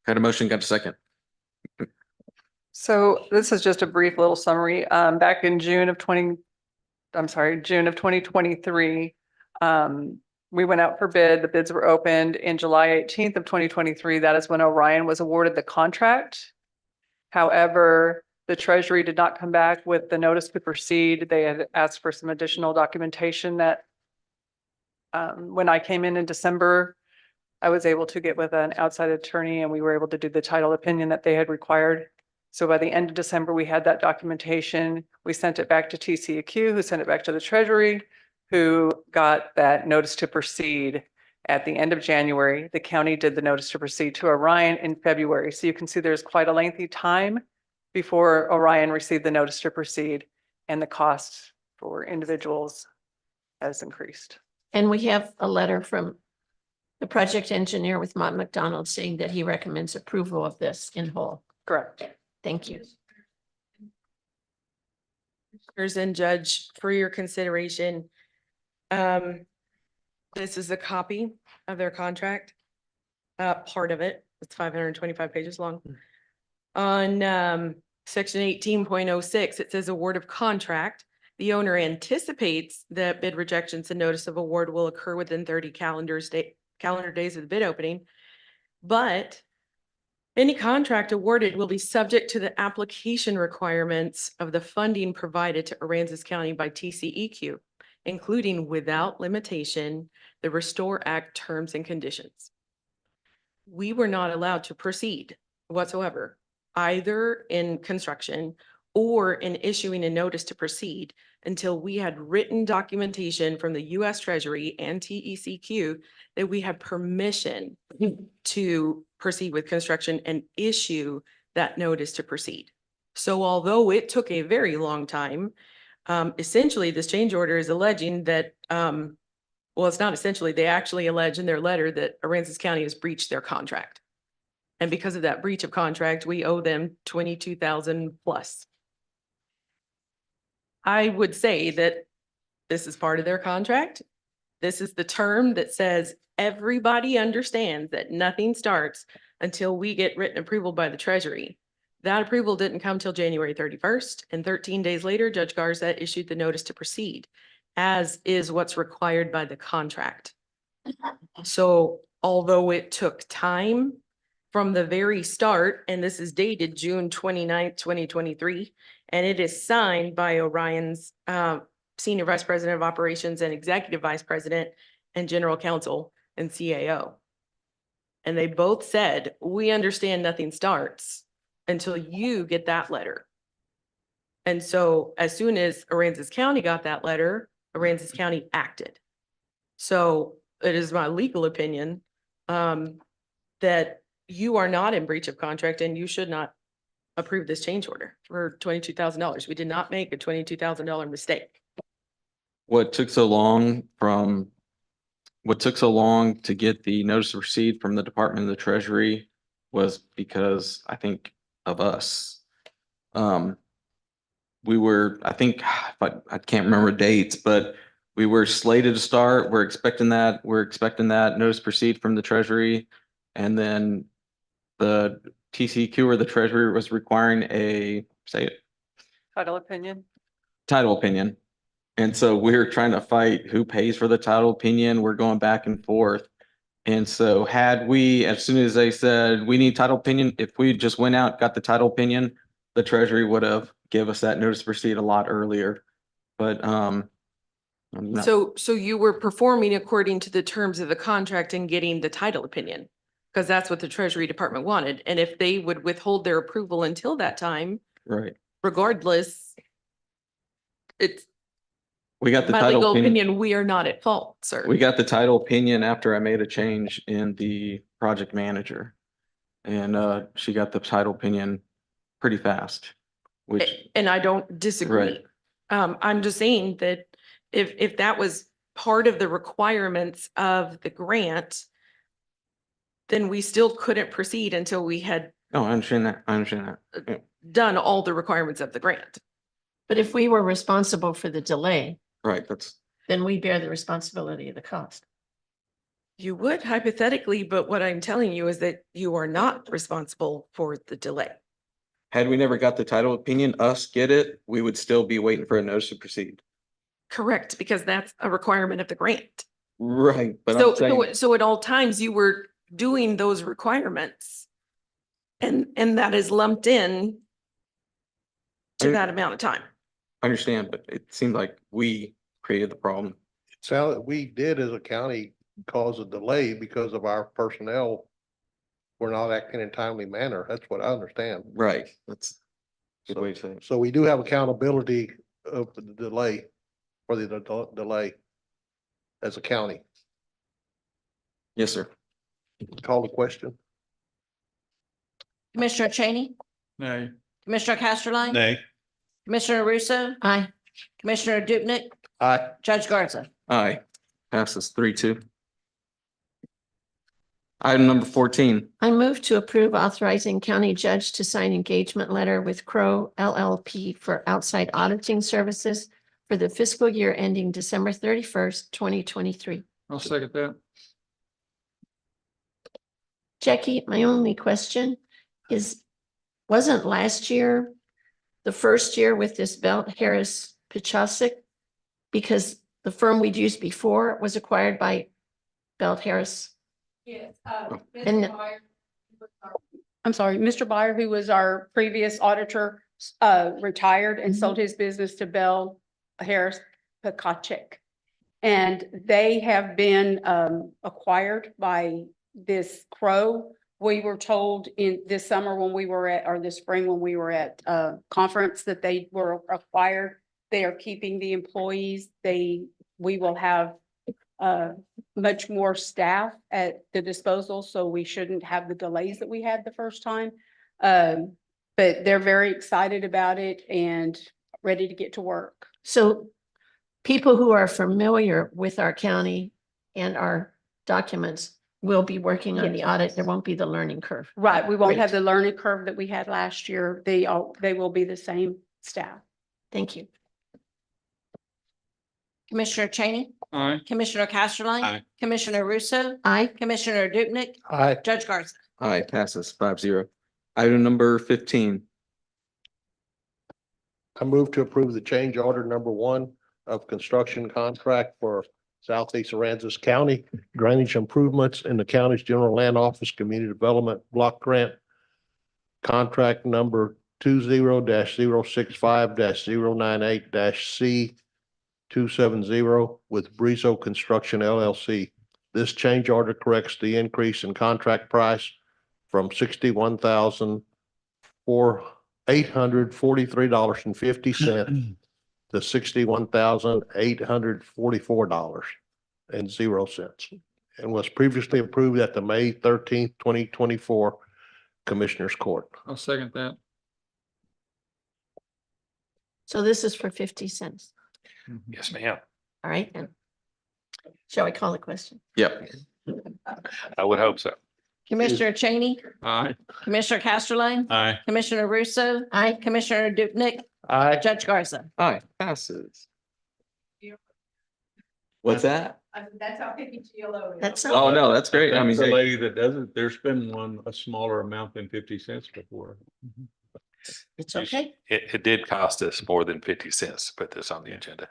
Had a motion, got a second. So this is just a brief little summary. Back in June of 2023, we went out for bid. The bids were opened in July 18th of 2023. That is when Orion was awarded the contract. However, The Treasury did not come back with the notice to proceed. They had asked for some additional documentation that when I came in December, I was able to get with an outside attorney and we were able to do the title opinion that they had required. So by the end of December, we had that documentation. We sent it back to TCEQ, who sent it back to the Treasury, who got that notice to proceed at the end of January. The county did the notice to proceed to Orion in February. So you can see there's quite a lengthy time before Orion received the notice to proceed, and the cost for individuals has increased. And we have a letter from the project engineer with Mott McDonald saying that he recommends approval of this in whole. Correct. Thank you. Commissioners and Judge, for your consideration, this is a copy of their contract. Part of it, it's 525 pages long. On section 18.06, it says award of contract. The owner anticipates that bid rejections and notice of award will occur within 30 calendar days of the bid opening. But any contract awarded will be subject to the application requirements of the funding provided to Aransas County by TCEQ, including without limitation, the Restore Act terms and conditions. We were not allowed to proceed whatsoever, either in construction or in issuing a notice to proceed until we had written documentation from the U.S. Treasury and TCEQ that we had permission to proceed with construction and issue that notice to proceed. So although it took a very long time, essentially this change order is alleging that, well, it's not essentially, they actually allege in their letter that Aransas County has breached their contract. And because of that breach of contract, we owe them $22,000 plus. I would say that this is part of their contract. This is the term that says everybody understands that nothing starts until we get written approval by the Treasury. That approval didn't come till January 31st, and 13 days later, Judge Garza issued the notice to proceed, as is what's required by the contract. So although it took time from the very start, and this is dated June 29th, 2023, and it is signed by Orion's Senior Vice President of Operations and Executive Vice President and General Counsel and CAO. And they both said, we understand nothing starts until you get that letter. And so as soon as Aransas County got that letter, Aransas County acted. So it is my legal opinion that you are not in breach of contract and you should not approve this change order for $22,000. We did not make a $22,000 mistake. What took so long to get the notice to proceed from the Department of the Treasury was because I think of us. We were, I think, I can't remember dates, but we were slated to start. We're expecting that notice to proceed from the Treasury. And then the TCEQ or the Treasury was requiring a, say it, Title opinion. title opinion. And so we're trying to fight who pays for the title opinion. We're going back and forth. And so had we, as soon as they said, we need title opinion, if we just went out, got the title opinion, the Treasury would have give us that notice to proceed a lot earlier. But, I'm not- So you were performing according to the terms of the contract and getting the title opinion, because that's what the Treasury Department wanted. And if they would withhold their approval until that time, right. regardless, it's We got the my title legal opinion. opinion, we are not at fault, sir. We got the title opinion after I made a change in the project manager. And she got the title opinion pretty fast, which, And I don't disagree. I'm just saying that if that was part of the requirements of the grant, then we still couldn't proceed until we had oh, I understand that. Yeah. done all the requirements of the grant. But if we were responsible for the delay, Right, that's, then we bear the responsibility of the cost. You would hypothetically, but what I'm telling you is that you are not responsible for the delay. had we never got the title opinion, us get it, we would still be waiting for a notice to proceed. Correct, because that's a requirement of the grant. Right, but I'm saying, So at all times you were doing those requirements. And that is lumped in to I- that amount of time. I understand, but it seemed like we created the problem. So we did as a county cause a delay because of our personnel were not acting in a timely manner. That's what I understand. Right, that's a good way to say it. So we do have accountability of the delay for the delay as a county. Yes, sir. Call the question. Commissioner Cheney, Nay. Commissioner Casterline. Nay. Commissioner Russo, Aye. Commissioner Dupnick, Aye. Judge Garza. Aye, passes 3-2. Item number 14, I move to approve authorizing county judge to sign engagement letter with Crow LLP for outside auditing services for the fiscal year ending December 31st, 2023. I'll second that. Jackie, my only question is, wasn't last year the first year with this Belt Harris Pichasek? Because the firm we'd used before was acquired by Belt Harris. Yes. And- I'm sorry, Mr. Byer, who was our previous auditor, retired and sold his business to Bell Harris Pekacik. And they have been acquired by this Crow. We were told in this summer when we were at, or this spring when we were at a conference that they were acquired. They are keeping the employees. We will have much more staff at the disposal, so we shouldn't have the delays that we had the first time. But they're very excited about it and ready to get to work. So people who are familiar with our county and our documents will be working on the Yes. audit. There won't be the learning curve. Right, we won't have Great. the learning curve that we had last year. They will be the same staff. Thank you. Commissioner Cheney, Aye. Commissioner Casterline. Aye. Commissioner Russo, Aye. Commissioner Dupnick, Aye. Judge Garza. aye, passes 5-0. Item number 15, I move to approve the change order number 1 of construction contract for Southeast Aransas County drainage improvements in the county's general land office community development block grant. Contract number 20-065-098-C 270 with Brizo Construction LLC. This change order corrects the increase in contract price from $61,843.50 to $61,844.00 and was previously approved at the May 13th, 2024 Commissioners Court. I'll second that. So this is for 50 cents. Yes, ma'am. All right, then. Shall I call the question? yep, I would hope so. Commissioner Cheney, Aye. Commissioner Casterline, Aye. Commissioner Russo, Aye. Commissioner Dupnick, Aye. Judge Garza. aye, passes. What's that? That's how picky GLO is. That's, Oh, no, that's great. I mean, That's the hey, lady that doesn't, there's been one, a smaller amount than 50 cents before. it's okay. It did cost us more than 50 cents to put this on the agenda.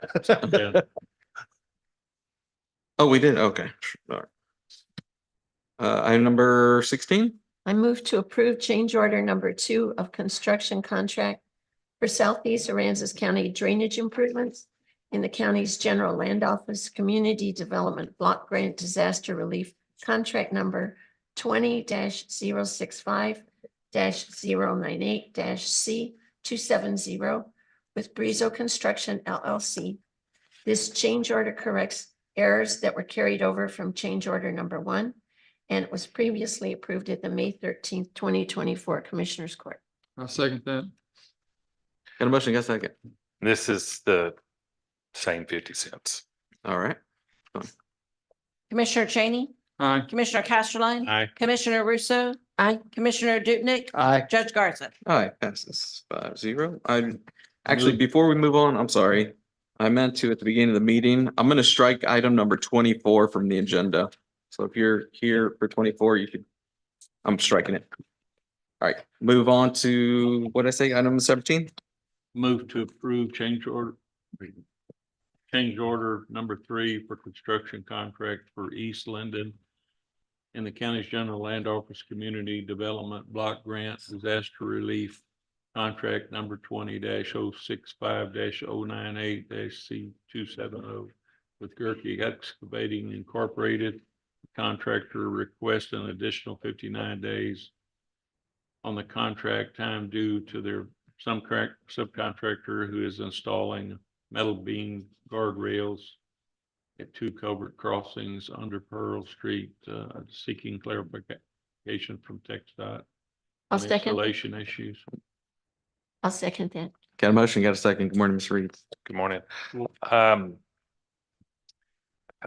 Yeah. oh, we did, okay. All right. Item number 16, I move to approve change order number 2 of construction contract for Southeast Aransas County drainage improvements in the county's general land office, community development block grant disaster relief contract number 20-065-098-C 270 with Brizo Construction LLC. This change order corrects errors that were carried over from change order number 1, and it was previously approved at the May 13th, 2024 Commissioners Court. I'll second that. got a motion, got a second. This is the same 50 cents. All right, Commissioner Cheney, Aye. Commissioner Casterline. Aye. Commissioner Russo, Aye. Commissioner Dupnick, Aye. Judge Garza. aye, passes 5-0. Actually, before we move on, I'm sorry. I meant to at the beginning of the meeting, I'm gonna strike item number 24 from the agenda. So if you're here for 24, I'm striking it. All right, move on to, what did I say, item 17? Move to approve change order. Change order number 3 for construction contract for East Linden in the county's general land office community development block grant disaster relief contract number 20-065-098-C270 with Gerke Excavating Incorporated. Contractor requests an additional 59 days on the contract time due to their subcontractor who is installing metal beam guardrails at 2 culvert crossings under Pearl Street, seeking clarification from TxDOT. I'll on second. Installation issues. I'll second that. Got a motion, got a second. Good morning, Ms. Reed. Good morning. I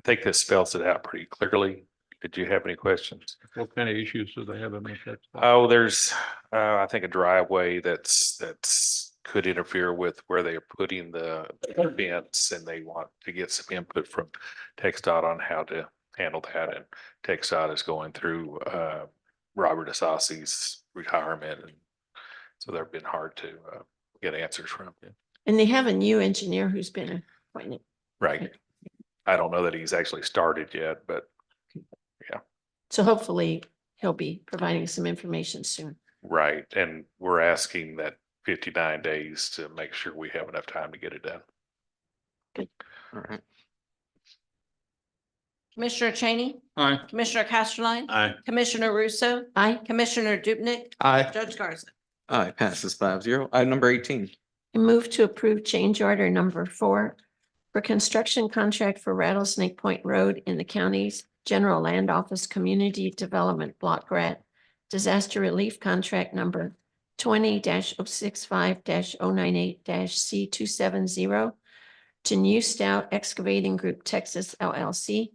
think this spells it out pretty clearly. Did you have any questions? What kind of issues do they have in that? Oh, there's, I think a driveway that's could interfere with where they are putting the fence, and they want to get some input from TxDOT on how to handle that. And TxDOT is going through, Robert Asasi's retirement, and so they've been hard to, get answers from. And they have a new engineer who's been appointed. Right. I don't know that he's actually started yet, but So hopefully he'll be providing some information soon. right. And we're asking that 59 days to make sure we have enough time to get it done. All right. Commissioner Cheney, Aye. Commissioner Casterline, Aye. Commissioner Russo, Aye. Commissioner Dupnick, Aye. Judge Garza. Aye, passes 5-0. Item number 18. I move to approve change order number 4 for construction contract for Rattlesnake Point Road in the county's General Land Office Community Development Block Grant Disaster Relief Contract number 20-065-098-C270 to New Stout Excavating Group Texas LLC.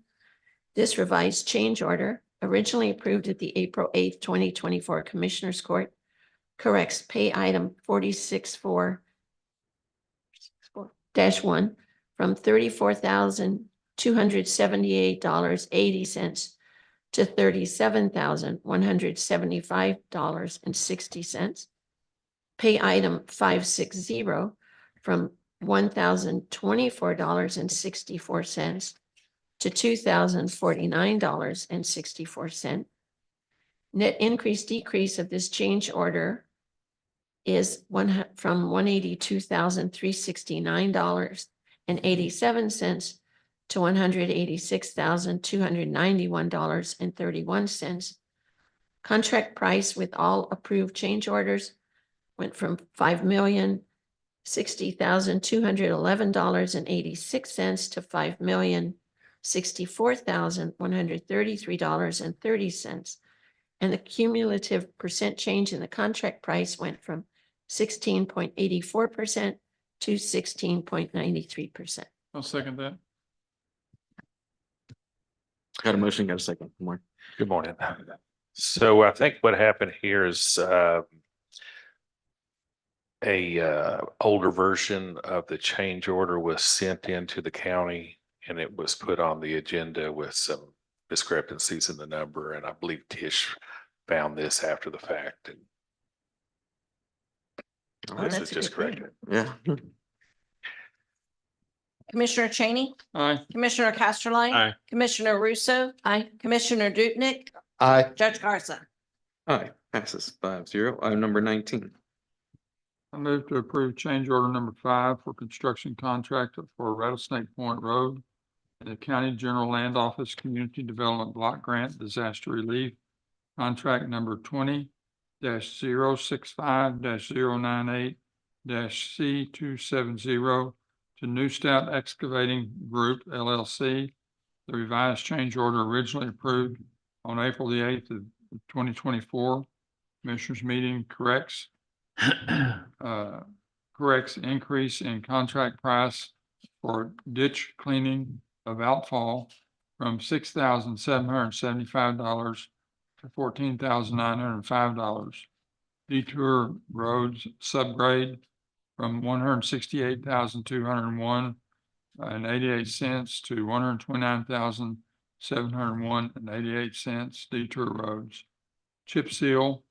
This revised change order, originally approved at the April 8th, 2024 Commissioners Court, corrects pay item 464-1 from $34,278.80 to $37,175.60. Pay item 560 from $1,024.64 to $2,049.64. Net increase decrease of this change order is from $182,369.87 to $186,291.31. Contract price with all approved change orders went from $5,060,211.86 to $5,064,133.30. And the cumulative percent change in the contract price went from 16.84% to 16.93%. I'll second that. Got a motion, got a second. Good morning. Good morning. So I think what happened here is a older version of the change order was sent into the county, and it was put on the agenda with some discrepancies in the number, and I believe Tish found this after the fact. And All this right. is just corrected. Yeah. Commissioner Cheney, Aye. Commissioner Casterline. Aye. Commissioner Russo, Aye. Commissioner Dupnick, Aye. Judge Garza. Aye, passes 5-0. Item number 19. I move to approve change order number 5 for construction contractor for Rattlesnake Point Road in the County General Land Office Community Development Block Grant Disaster Relief. Contract number 20-065-098-C270 to New Stout Excavating Group LLC. The revised change order originally approved on April the 8th of 2024 Commissioners meeting corrects increase in contract price for ditch cleaning of outfall from $6,775 to $14,905. Detour roads subgrade from $168,201.88 to $129,701.88. Detour roads. Chip seal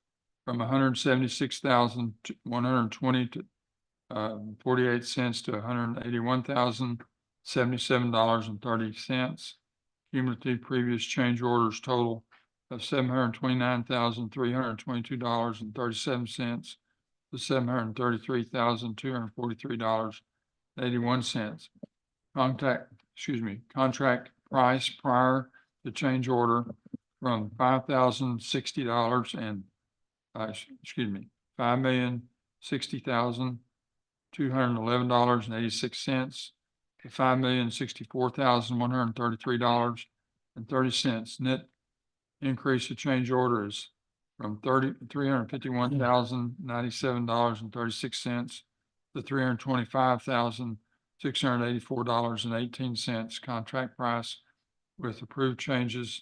from $176,120 to 48 cents to $181,077.30. Cumulative previous change orders total of $729,322.37. to $733,243.81. Contract price prior to change order from $5,060 and, $5,060,211.86 to $5,064,133.30. Net increase of change order is from $351,097.36 to $325,684.18. Contract price with approved changes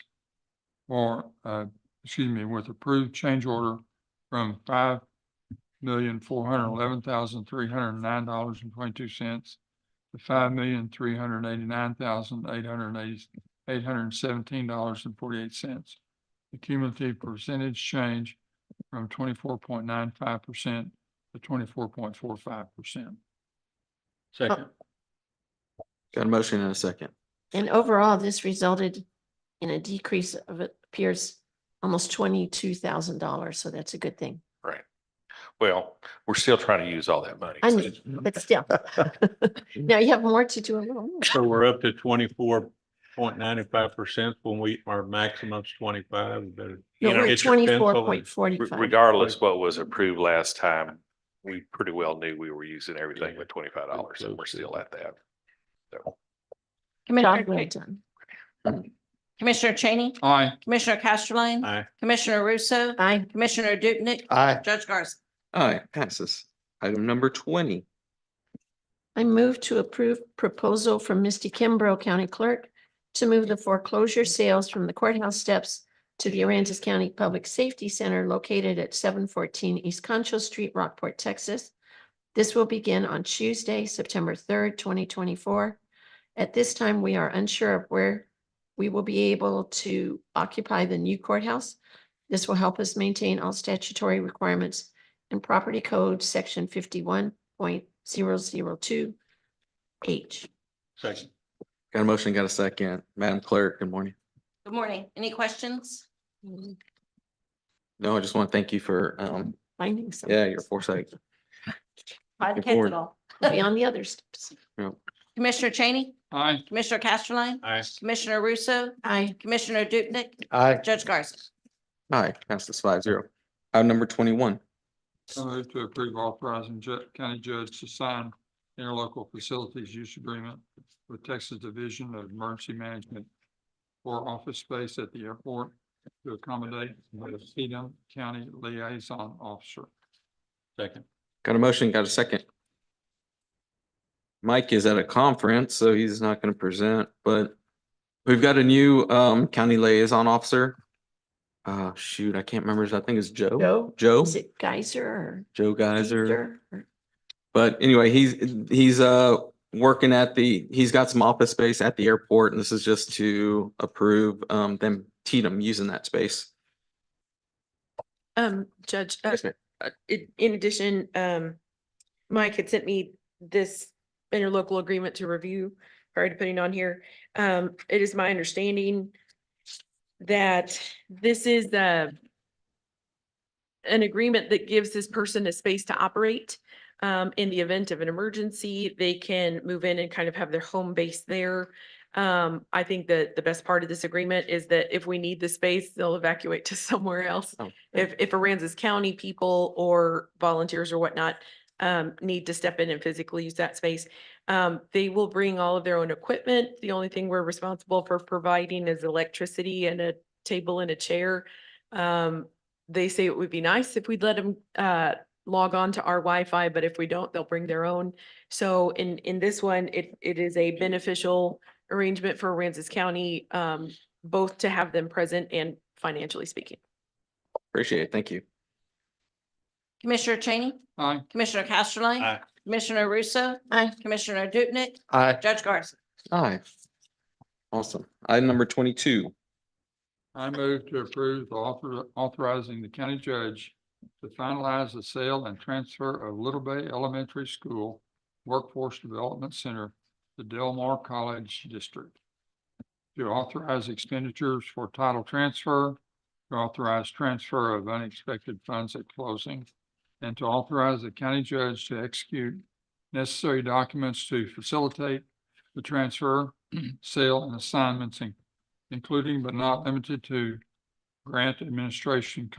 for, with approved change order from $5,411,309.22 to $5,389,817.48. The cumulative percentage change from 24.95% to 24.45%. Second. Got a motion and a second. And overall, this resulted in a decrease of, it appears, almost $22,000. So that's a good thing. Right. Well, we're still trying to use all that money. I so- know, but still. Now you have more to do a little more. So we're up to 24.95% when our maximum's 25. We better No, You know, we're at it's your pencil 24.45. Regardless what was approved last time, we pretty well knew we were using everything but $25 and we're still at that. So, Job Commissioner, well done. Commissioner Cheney, Aye. Commissioner Casterline, Aye. Commissioner Russo, Aye. Commissioner Dupnick, Aye. Judge Garza. Aye, passes. Item number 20. I move to approve proposal from Misty Kimbrough, County Clerk, to move the foreclosure sales from the courthouse steps to the Aransas County Public Safety Center located at 714 East Concho Street, Rockport, Texas. This will begin on Tuesday, September 3rd, 2024. At this time, we are unsure of where we will be able to occupy the new courthouse. This will help us maintain all statutory requirements and Property Code Section 51.002H. Second. Got a motion, got a second. Madam Clerk, good morning. Good morning. Any questions? No, I just want to thank you for, Finding some. your foresight. I'd Looking catch forward. it all. Be on the other steps. Commissioner Cheney, Aye. Commissioner Casterline, Aye. Commissioner Russo, Aye. Commissioner Dupnick, Aye. Judge Garza. Aye, passes 5-0. Item number 21. I move to approve authorizing county judge to sign interlocal facilities use agreement with Texas Division of Emergency Management for office space at the airport to accommodate the Edom County Liaison Officer. Second. Got a motion, got a second. Mike is at a conference, so he's not going to present, but we've got a new county liaison officer. Shoot, I can't remember. I think it's Joe. Joe? Joe? Is it Geyser or? Joe Geyser. Geyser or- But anyway, he's working at he's got some office space at the airport, and this is just to approve them Tatum using that space. Judge, Yes, ma'am. in addition, Mike had sent me this interlocal agreement to review prior to putting on here. It is my understanding that this is an agreement that gives this person a space to operate. In the event of an emergency, they can move in and kind of have their home base there. I think that the best part of this agreement is that if we need the space, they'll evacuate to somewhere else. Oh, If Aransas County people or volunteers or whatnot need to step in and physically use that space, they will bring all of their own equipment. The only thing we're responsible for providing is electricity and a table and a chair. They say it would be nice if we'd let them log on to our Wi-Fi, but if we don't, they'll bring their own. So in this one, it is a beneficial arrangement for Aransas County, both to have them present and financially speaking. Appreciate it. Thank you. Commissioner Cheney, Aye. Commissioner Casterline, Aye. Commissioner Russo, Aye. Commissioner Dupnick, Aye. Judge Garza. Aye. Awesome. Item number 22. I move to approve authorizing the county judge to finalize the sale and transfer of Little Bay Elementary School Workforce Development Center to Del Mar College District. To authorize expenditures for title transfer, to authorize transfer of unexpected funds at closing, and to authorize the county judge to execute necessary documents to facilitate the transfer, sale, and assignments, including but not limited to grant administration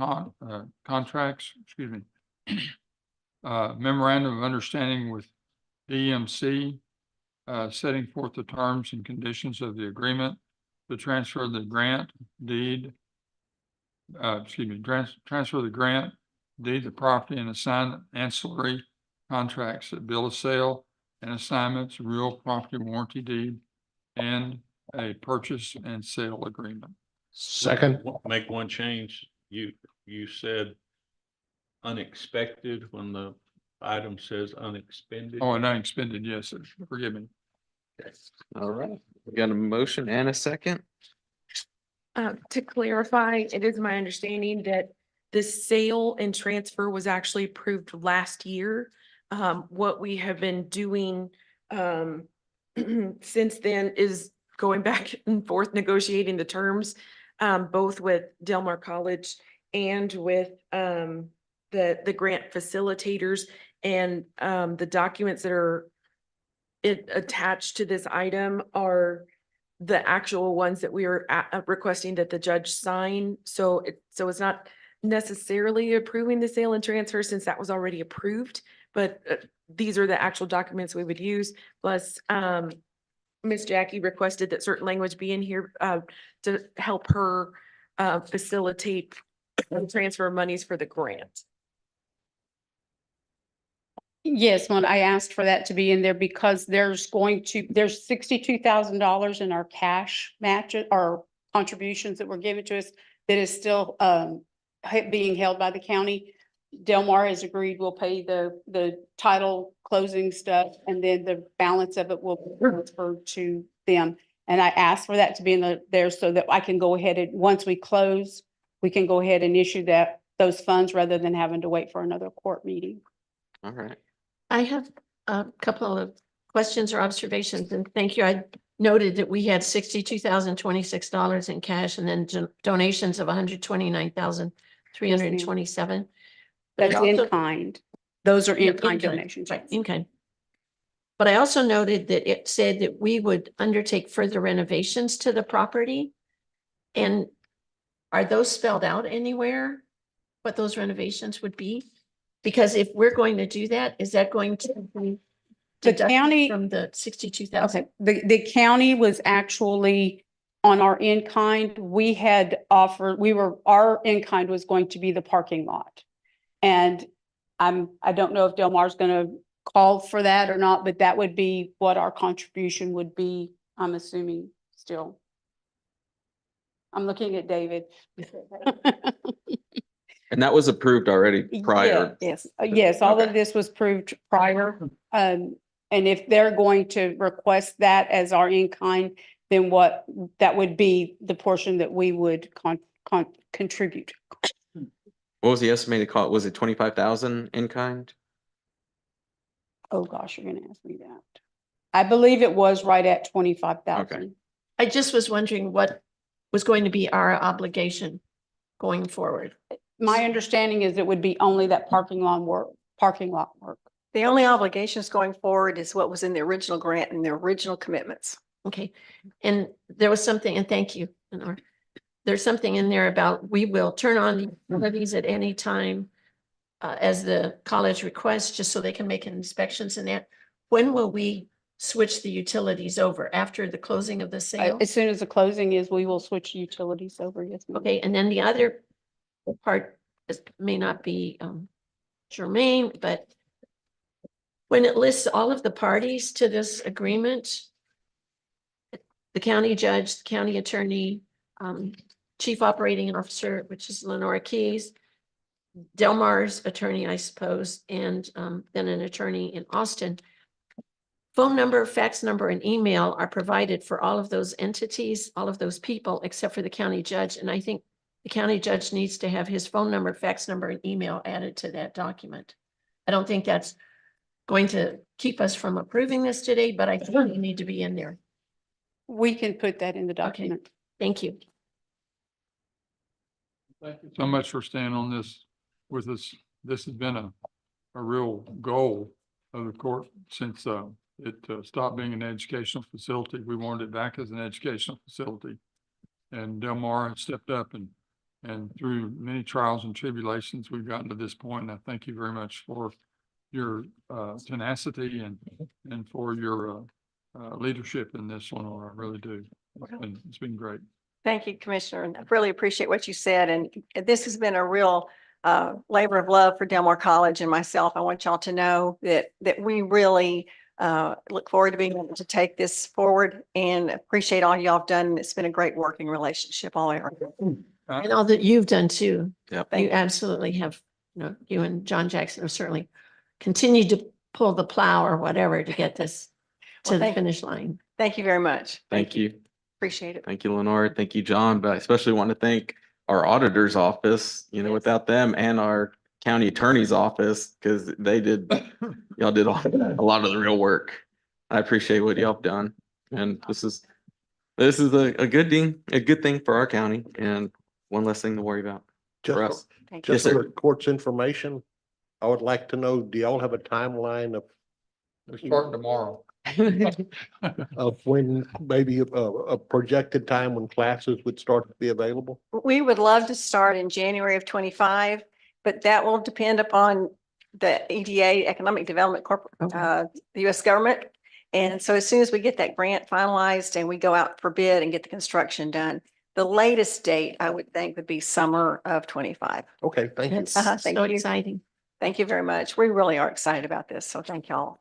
contracts, excuse me, memorandum of understanding with DMC, setting forth the terms and conditions of the agreement to transfer the grant deed, transfer the grant deed, the property, and assign ancillary contracts that bill of sale and assignments, real property warranty deed, and a purchase and sale agreement. Second. Make one change. You said unexpected when the item says unexpended. Oh, and unexpended, yes, sir. Forgive me. All right, we got a motion and a second. To clarify, it is my understanding that the sale and transfer was actually approved last year. What we have been doing since then is going back and forth negotiating the terms, both with Del Mar College and with the grant facilitators, and the documents that are attached to this item are the actual ones that we are requesting that the judge sign. So it's not necessarily approving the sale and transfer since that was already approved, but these are the actual documents we would use. Plus, Ms. Jackie requested that certain language be in here to help her facilitate the transfer of monies for the grant. Yes, when I asked for that to be in there because there's $62,000 in our cash match or contributions that were given to us that is still being held by the county. Del Mar has agreed we'll pay the title closing stuff, and then the balance of it will be transferred to them. And I asked for that to be in there so that I can go ahead and, once we close, we can go ahead and issue those funds rather than having to wait for another court meeting. All right. I have a couple of questions or observations, and thank you. I noted that we had $62,026 in cash and then donations of $129,327. That's in kind. Those are in kind donations. Right, in kind. But I also noted that it said that we would undertake further renovations to the property. And are those spelled out anywhere? What those renovations would be? Because if we're going to do that, is that going to be The deducted county, from the 62,000? okay, the county was actually on our in-kind. We had offered, our in-kind was going to be the parking lot. And I don't know if Del Mar's gonna call for that or not, but that would be what our contribution would be, I'm assuming still. I'm looking at David. And that was approved already prior. Yes, yes, all of Okay. this was proved prior. And if they're going to request that as our in-kind, then that would be the portion that we would contribute. What was the estimated cost? Was it 25,000 in kind? Oh, gosh, you're gonna ask me that. I believe it was right at 25,000. I just was wondering what was going to be our obligation going forward. My understanding is it would be only that parking lot work. The only obligations going forward is what was in the original grant and the original commitments. Okay, and there was something, and thank you, Lenore. There's something in there about we will turn on the levies at any time as the college requests, just so they can make inspections and that. When will we switch the utilities over? After the closing of the sale? As soon as the closing is, we will switch utilities over, yes. ma'am. Okay, and then the other part may not be germane, but when it lists all of the parties to this agreement, the county judge, the county attorney, chief operating officer, which is Lenora Keys, Del Mar's attorney, I suppose, and then an attorney in Austin. Phone number, fax number, and email are provided for all of those entities, all of those people, except for the county judge. And I think the county judge needs to have his phone number, fax number, and email added to that document. I don't think that's going to keep us from approving this today, but I think we need to be in there. We can put that in the document. Thank you. Thank you so much for staying on this with us. This has been a a real goal of the court since it stopped being an educational facility. We wanted it back as an educational facility. And Del Mar has stepped up and through many trials and tribulations, we've gotten to this point. And I thank you very much for your tenacity and for your leadership in this, Lenore. I really do. It's been great. Thank you, Commissioner. And I really appreciate what you said. And this has been a real labor of love for Del Mar College and myself. I want y'all to know that we really look forward to being able to take this forward and appreciate all y'all have done. It's been a great working relationship all over. And all that you've done too. Yep. You absolutely have, you and John Jackson have certainly continued to pull the plow or whatever to get this to Well, the finish line. Thank you very much. Thank you. Appreciate it. Thank you, Lenore. Thank you, John. But I especially want to thank our auditor's office, without them, and our county attorney's office, because y'all did a lot of the real work. I appreciate what y'all have done. And this is a good thing for our county and one less thing to worry about for us. Thank you. Yes, Just for sir. the court's information, I would like to know, do y'all have a timeline They're starting tomorrow. of when maybe a projected time when classes would start to be available? We would love to start in January of 25, but that will depend upon the EDA, Economic Development Corporate, the US government. And so as soon as we get that grant finalized and we go out for bid and get the construction done, the latest date I would think would be summer of 25. Okay, thank you. That's Thank so you. exciting. Thank you very much. We really are excited about this. So thank y'all.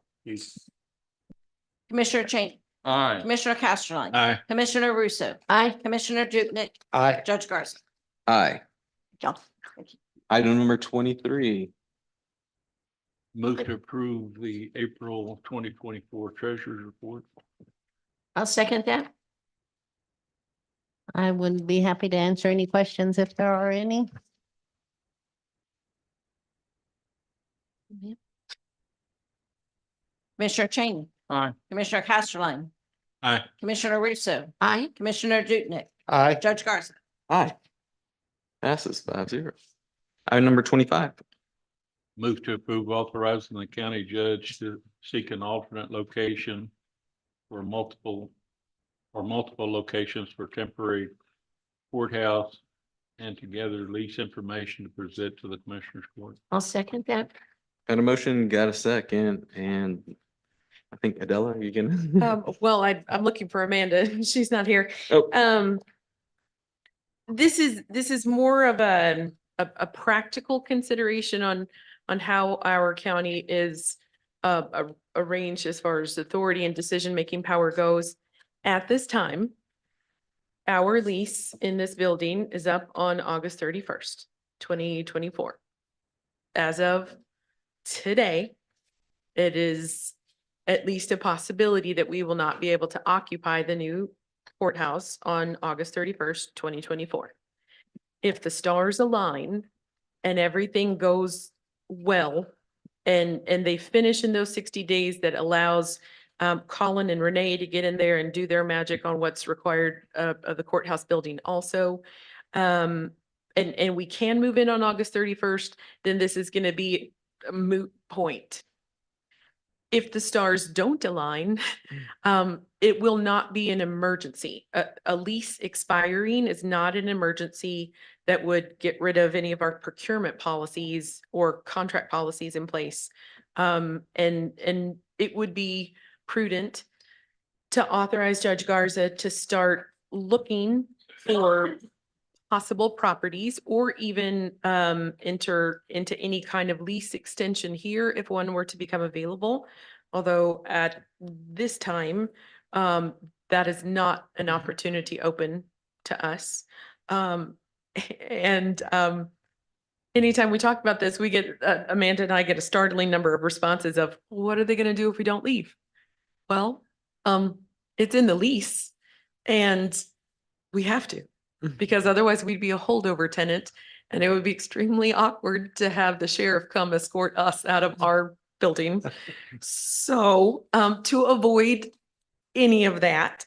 Commissioner Cheney, Aye. Commissioner Castellane. Aye. Commissioner Russo, Aye. Commissioner Dukenyak, Aye. Judge Garza. Aye. Y'all. Thank you. Item number 23. Move to approve the April 2024 treasurer's report. I'll second that. I would be happy to answer any questions if there are any. Commissioner Cheney, Aye. Commissioner Castellane, Aye. Commissioner Russo, Aye. Commissioner Dukenyak, Aye. Judge Garza. Aye. Passes 5-0. Item number 25. Move to approve authorizing the county judge to seek an alternate location for multiple locations for temporary courthouse and together lease information to present to the Commissioners Court. I'll second that. Got a motion, got a second, and I think Adela, are you gonna? Well, I'm looking for Amanda. She's not here. Oh. This is more of a practical consideration on how our county is arranged as far as authority and decision-making power goes. At this time, our lease in this building is up on August 31st, 2024. As of today, it is at least a possibility that we will not be able to occupy the new courthouse on August 31st, 2024. If the stars align and everything goes well and they finish in those 60 days that allows Colin and Renee to get in there and do their magic on what's required of the courthouse building also. And we can move in on August 31st, then this is going to be a moot point. If the stars don't align, it will not be an emergency. A lease expiring is not an emergency that would get rid of any of our procurement policies or contract policies in place. And it would be prudent to authorize Judge Garza to start looking for possible properties or even enter into any kind of lease extension here if one were to become available. Although at this time, that is not an opportunity open to us. Anytime we talk about this, we get, Amanda and I get a startling number of responses of, what are they going to do if we don't leave? Well, it's in the lease and we have to, because otherwise we'd be a holdover tenant and it would be extremely awkward to have the sheriff come escort us out of our building. So, to avoid any of that,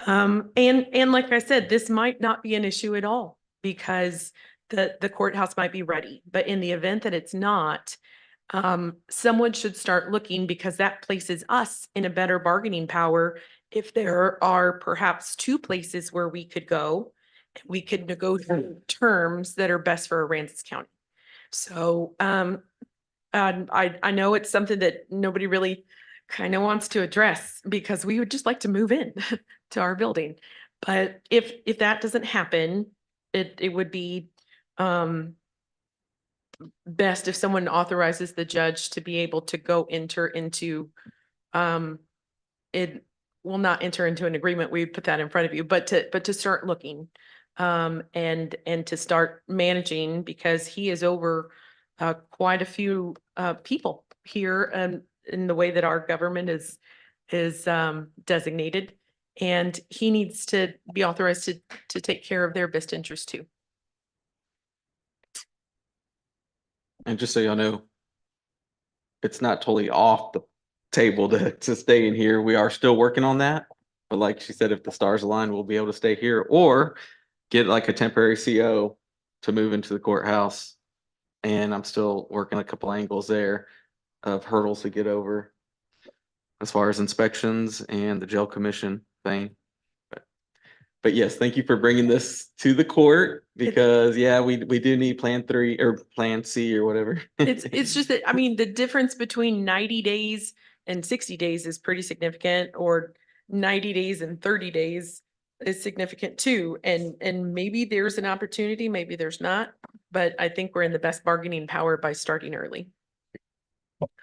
and like I said, this might not be an issue at all because the courthouse might be ready, but in the event that it's not, someone should start looking because that places us in a better bargaining power. If there are perhaps two places where we could go, we could negotiate terms that are best for Aransas County. So, I know it's something that nobody really kind of wants to address because we would just like to move in to our building. But if that doesn't happen, it would be, best if someone authorizes the judge to be able to go enter into, it will not enter into an agreement. We put that in front of you, but to start looking, and to start managing because he is over, quite a few, people here, in the way that our government is designated. And he needs to be authorized to take care of their best interest too. And just so y'all know, it's not totally off the table to stay in here. We are still working on that. But like she said, if the stars align, we'll be able to stay here or get like a temporary CO to move into the courthouse. And I'm still working a couple angles there of hurdles to get over as far as inspections and the jail commission thing. But yes, thank you for bringing this to the court because yeah, we do need plan 3 or plan C or whatever. It's just that, I mean, the difference between 90 days and 60 days is pretty significant, or 90 days and 30 days is significant too. And maybe there's an opportunity, maybe there's not, but I think we're in the best bargaining power by starting early.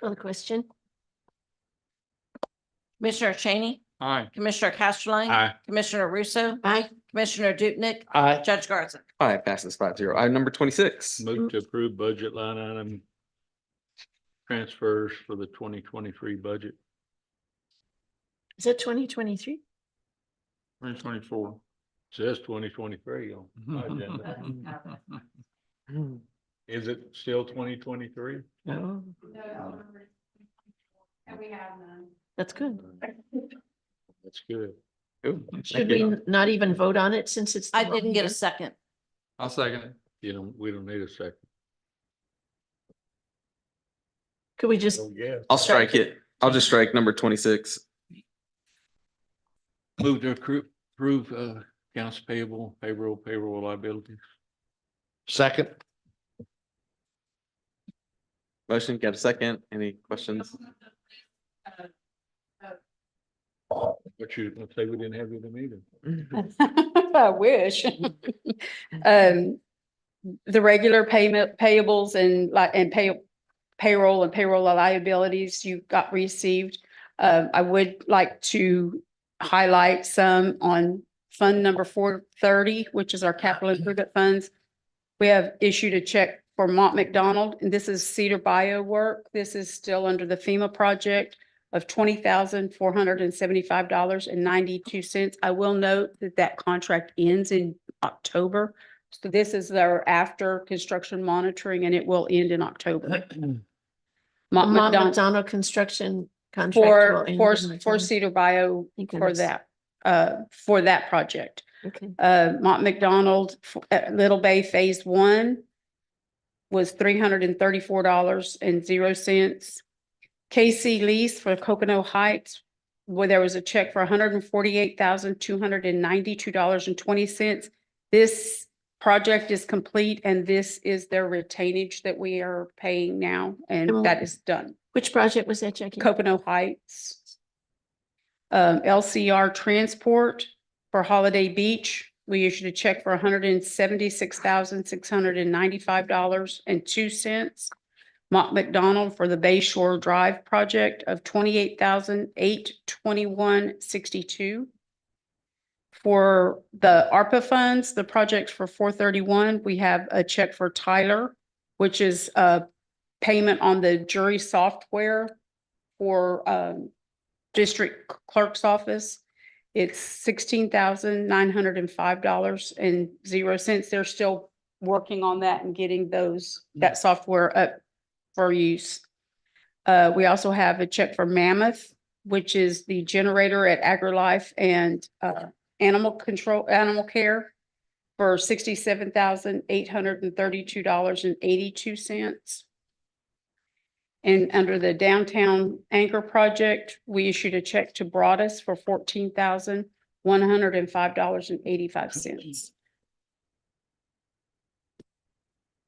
Other question? Commissioner Cheney, Aye. Commissioner Castellane. Aye. Commissioner Russo, Aye. Commissioner Dupnick, Aye. Judge Garza. All right, passes 5-0. Item number 26. Move to approve budget line item transfers for the 2023 budget. Is it 2023? 2024. Says 2023 on my agenda. Is it still 2023? No. That's good. That's good. Ooh, Should thank you. we not even vote on it since it's? the I wrong didn't get a year? second. I'll second it. We don't need a second. Could we just, Yeah. I'll strike it. I'll just strike number 26. Move to approve accounts payable, payroll liabilities. Second. Motion, got a second? Any questions? But you, let's say we didn't have you in the meeting. I wish. The regular payment payables and payroll and payroll liabilities you got received. I would like to highlight some on fund number 430, which is our capital improvement funds. We have issued a check for Mont McDonald, and this is Cedar Bio work. This is still under the FEMA project of $20,475.92. I will note that that contract ends in October. So this is their after construction monitoring, and it will end in October. Mont Mont McDonald McDonald construction contract? will end for in October? Cedar Bio Thank for goodness. for that project. Okay. Mont McDonald, Little Bay Phase 1 was $334.00. KC Lease for Coconut Heights, where there was a check for $148,292.20. This project is complete, and this is their retainage that we are paying now, and that is done. Which project was that, Jackie? Coconut Heights. LCR Transport for Holiday Beach, we issued a check for $176,695.02. Mont McDonald for the Bay Shore Drive project of $28,821.62. For the ARPA funds, the projects for 431, we have a check for Tyler, which is a payment on the jury software for district clerk's office. It's $16,905.00. They're still working on that and getting that software up for use. We also have a check for Mammoth, which is the generator at AgriLife and animal care for $67,832.82. And under the downtown anchor project, we issued a check to Broadus for $14,105.85.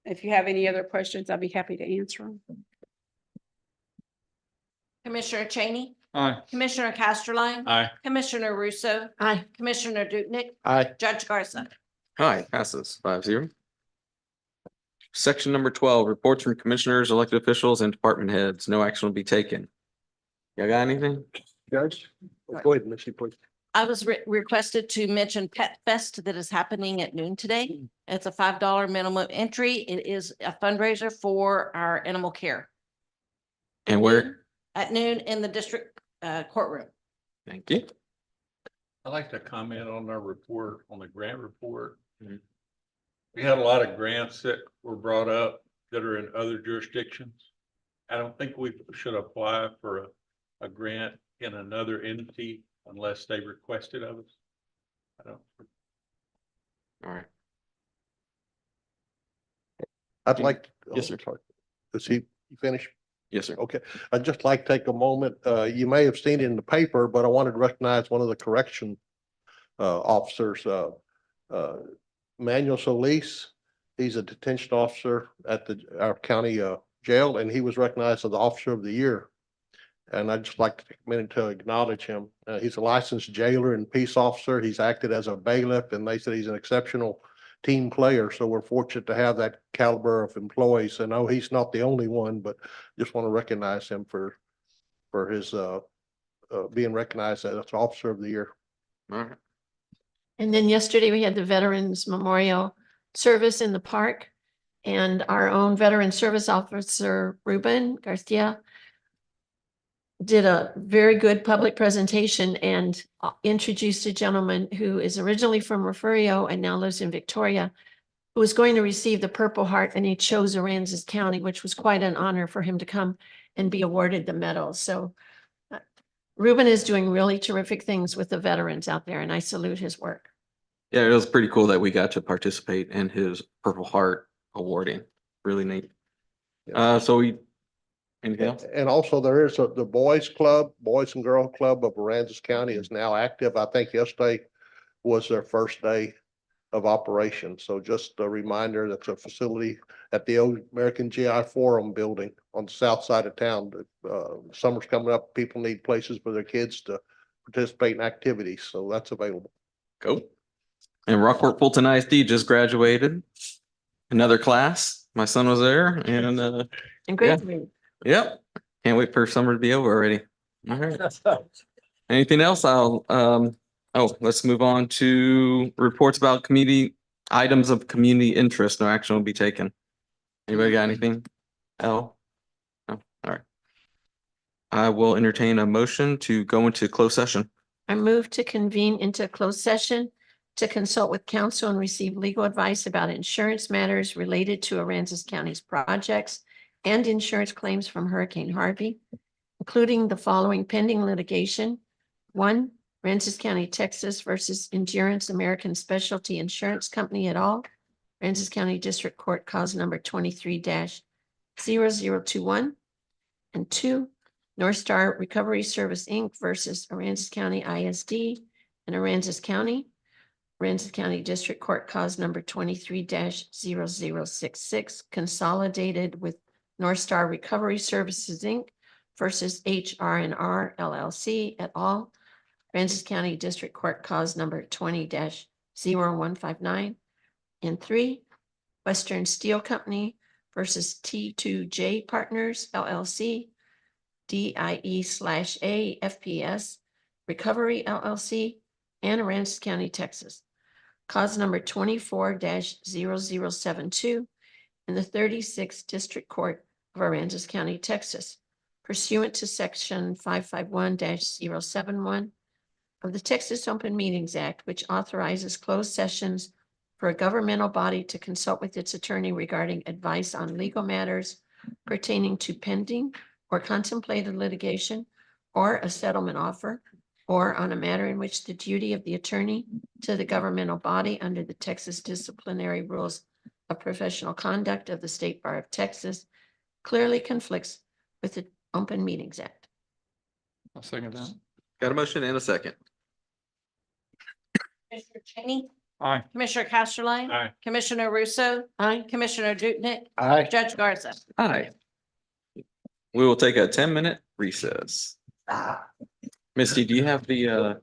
If you have any other questions, I'd be happy to answer them. Commissioner Cheney, Aye. Commissioner Casterline. Aye. Commissioner Russo, Aye. Commissioner Dupnick, Aye. Judge Garza. Aye, passes 5-0. Section number 12, reports from commissioners, elected officials, and department heads. No action will be taken. Y'all got anything? Judge, go ahead, Missy, please. I was requested to mention Pet Fest that is happening at noon today. It's a $5 minimum entry. It is a fundraiser for our animal care. And where? At noon in the district courtroom. Thank you. I'd like to comment on our report, on the grant report. We had a lot of grants that were brought up that are in other jurisdictions. I don't think we should apply for a grant in another entity unless they request it of us. I don't. All right. I'd like. Yes, sir. Sorry. Is he finished? Yes, sir. Okay, I'd just like to take a moment. You may have seen it in the paper, but I wanted to recognize one of the correction officers, Manuel Solis. He's a detention officer at our county jail, and he was recognized as the Officer of the Year. And I'd just like to take a minute to acknowledge him. He's a licensed jailer and peace officer. He's acted as a bailiff, and they said he's an exceptional team player. So we're fortunate to have that caliber of employees. I know he's not the only one, but just want to recognize him for his being recognized as Officer of the Year. All right. And then yesterday we had the Veterans Memorial Service in the park, and our own Veteran Service Officer, Ruben Garcia, did a very good public presentation and introduced a gentleman who is originally from Refugio and now lives in Victoria, who was going to receive the Purple Heart, and he chose Aransas County, which was quite an honor for him to come and be awarded the medal. So Ruben is doing really terrific things with the veterans out there, and I salute his work. Yeah, it was pretty cool that we got to participate in his Purple Heart awarding. Really neat. Anything else? And also there is the Boys and Girls Club of Aransas County is now active. I think yesterday was their first day of operation. So just a reminder, that's a facility at the old American GI Forum building on the south side of town. Summer's coming up. People need places for their kids to participate in activities. So that's available. Cool. And Rockport Fulton ISD just graduated another class. My son was there, and great. Yep. Can't wait for summer to be over already. All right. Anything else? Let's move on to reports about items of community interest. No action will be taken. Anybody got anything? No? All right. I will entertain a motion to go into closed session. I move to convene into closed session to consult with counsel and receive legal advice about insurance matters related to Aransas County's projects and insurance claims from Hurricane Harvey, including the following pending litigation. 1, Aransas County, Texas versus Endurance American Specialty Insurance Company et al. Aransas County District Court cause number 23-0021. And 2, North Star Recovery Service, Inc. versus Aransas County ISD and Aransas County. Aransas County District Court cause number 23-0066, consolidated with North Star Recovery Services, Inc. versus HR&R LLC et al. Aransas County District Court cause number 20-0159. And 3, Western Steel Company versus T2J Partners LLC, DIE/A FPS Recovery LLC, and Aransas County, Texas. Cause number 24-0072 in the 36th District Court of Aransas County, Texas, pursuant to section 551-071 of the Texas Open Meetings Act, which authorizes closed sessions for a governmental body to consult with its attorney regarding advice on legal matters pertaining to pending or contemplated litigation or a settlement offer, or on a matter in which the duty of the attorney to the governmental body under the Texas Disciplinary Rules of Professional Conduct of the State Bar of Texas clearly conflicts with the Open Meetings Act. I'll second that. Got a motion and a second. Commissioner Cheney, Aye. Commissioner Casterline. Aye. Commissioner Russo, Aye. Commissioner Dupnick, Aye. Judge Garza. Aye. We will take a 10-minute recess. Misty, do you have the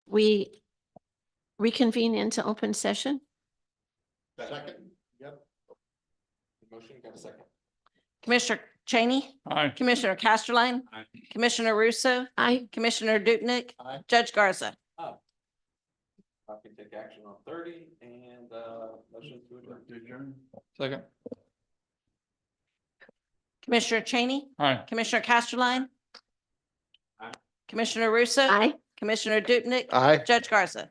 we reconvene into open session. Second, yep. Motion, got a second. Commissioner Cheney, Aye. Commissioner Casterline, Aye. Commissioner Russo, Aye. Commissioner Dupnick, Aye. Judge Garza. I can take action on 30 and, motion to adjourn. Second. Commissioner Cheney, Aye. Commissioner Casterline, Aye. Commissioner Russo, Aye. Commissioner Dupnick, Aye. Judge Garza.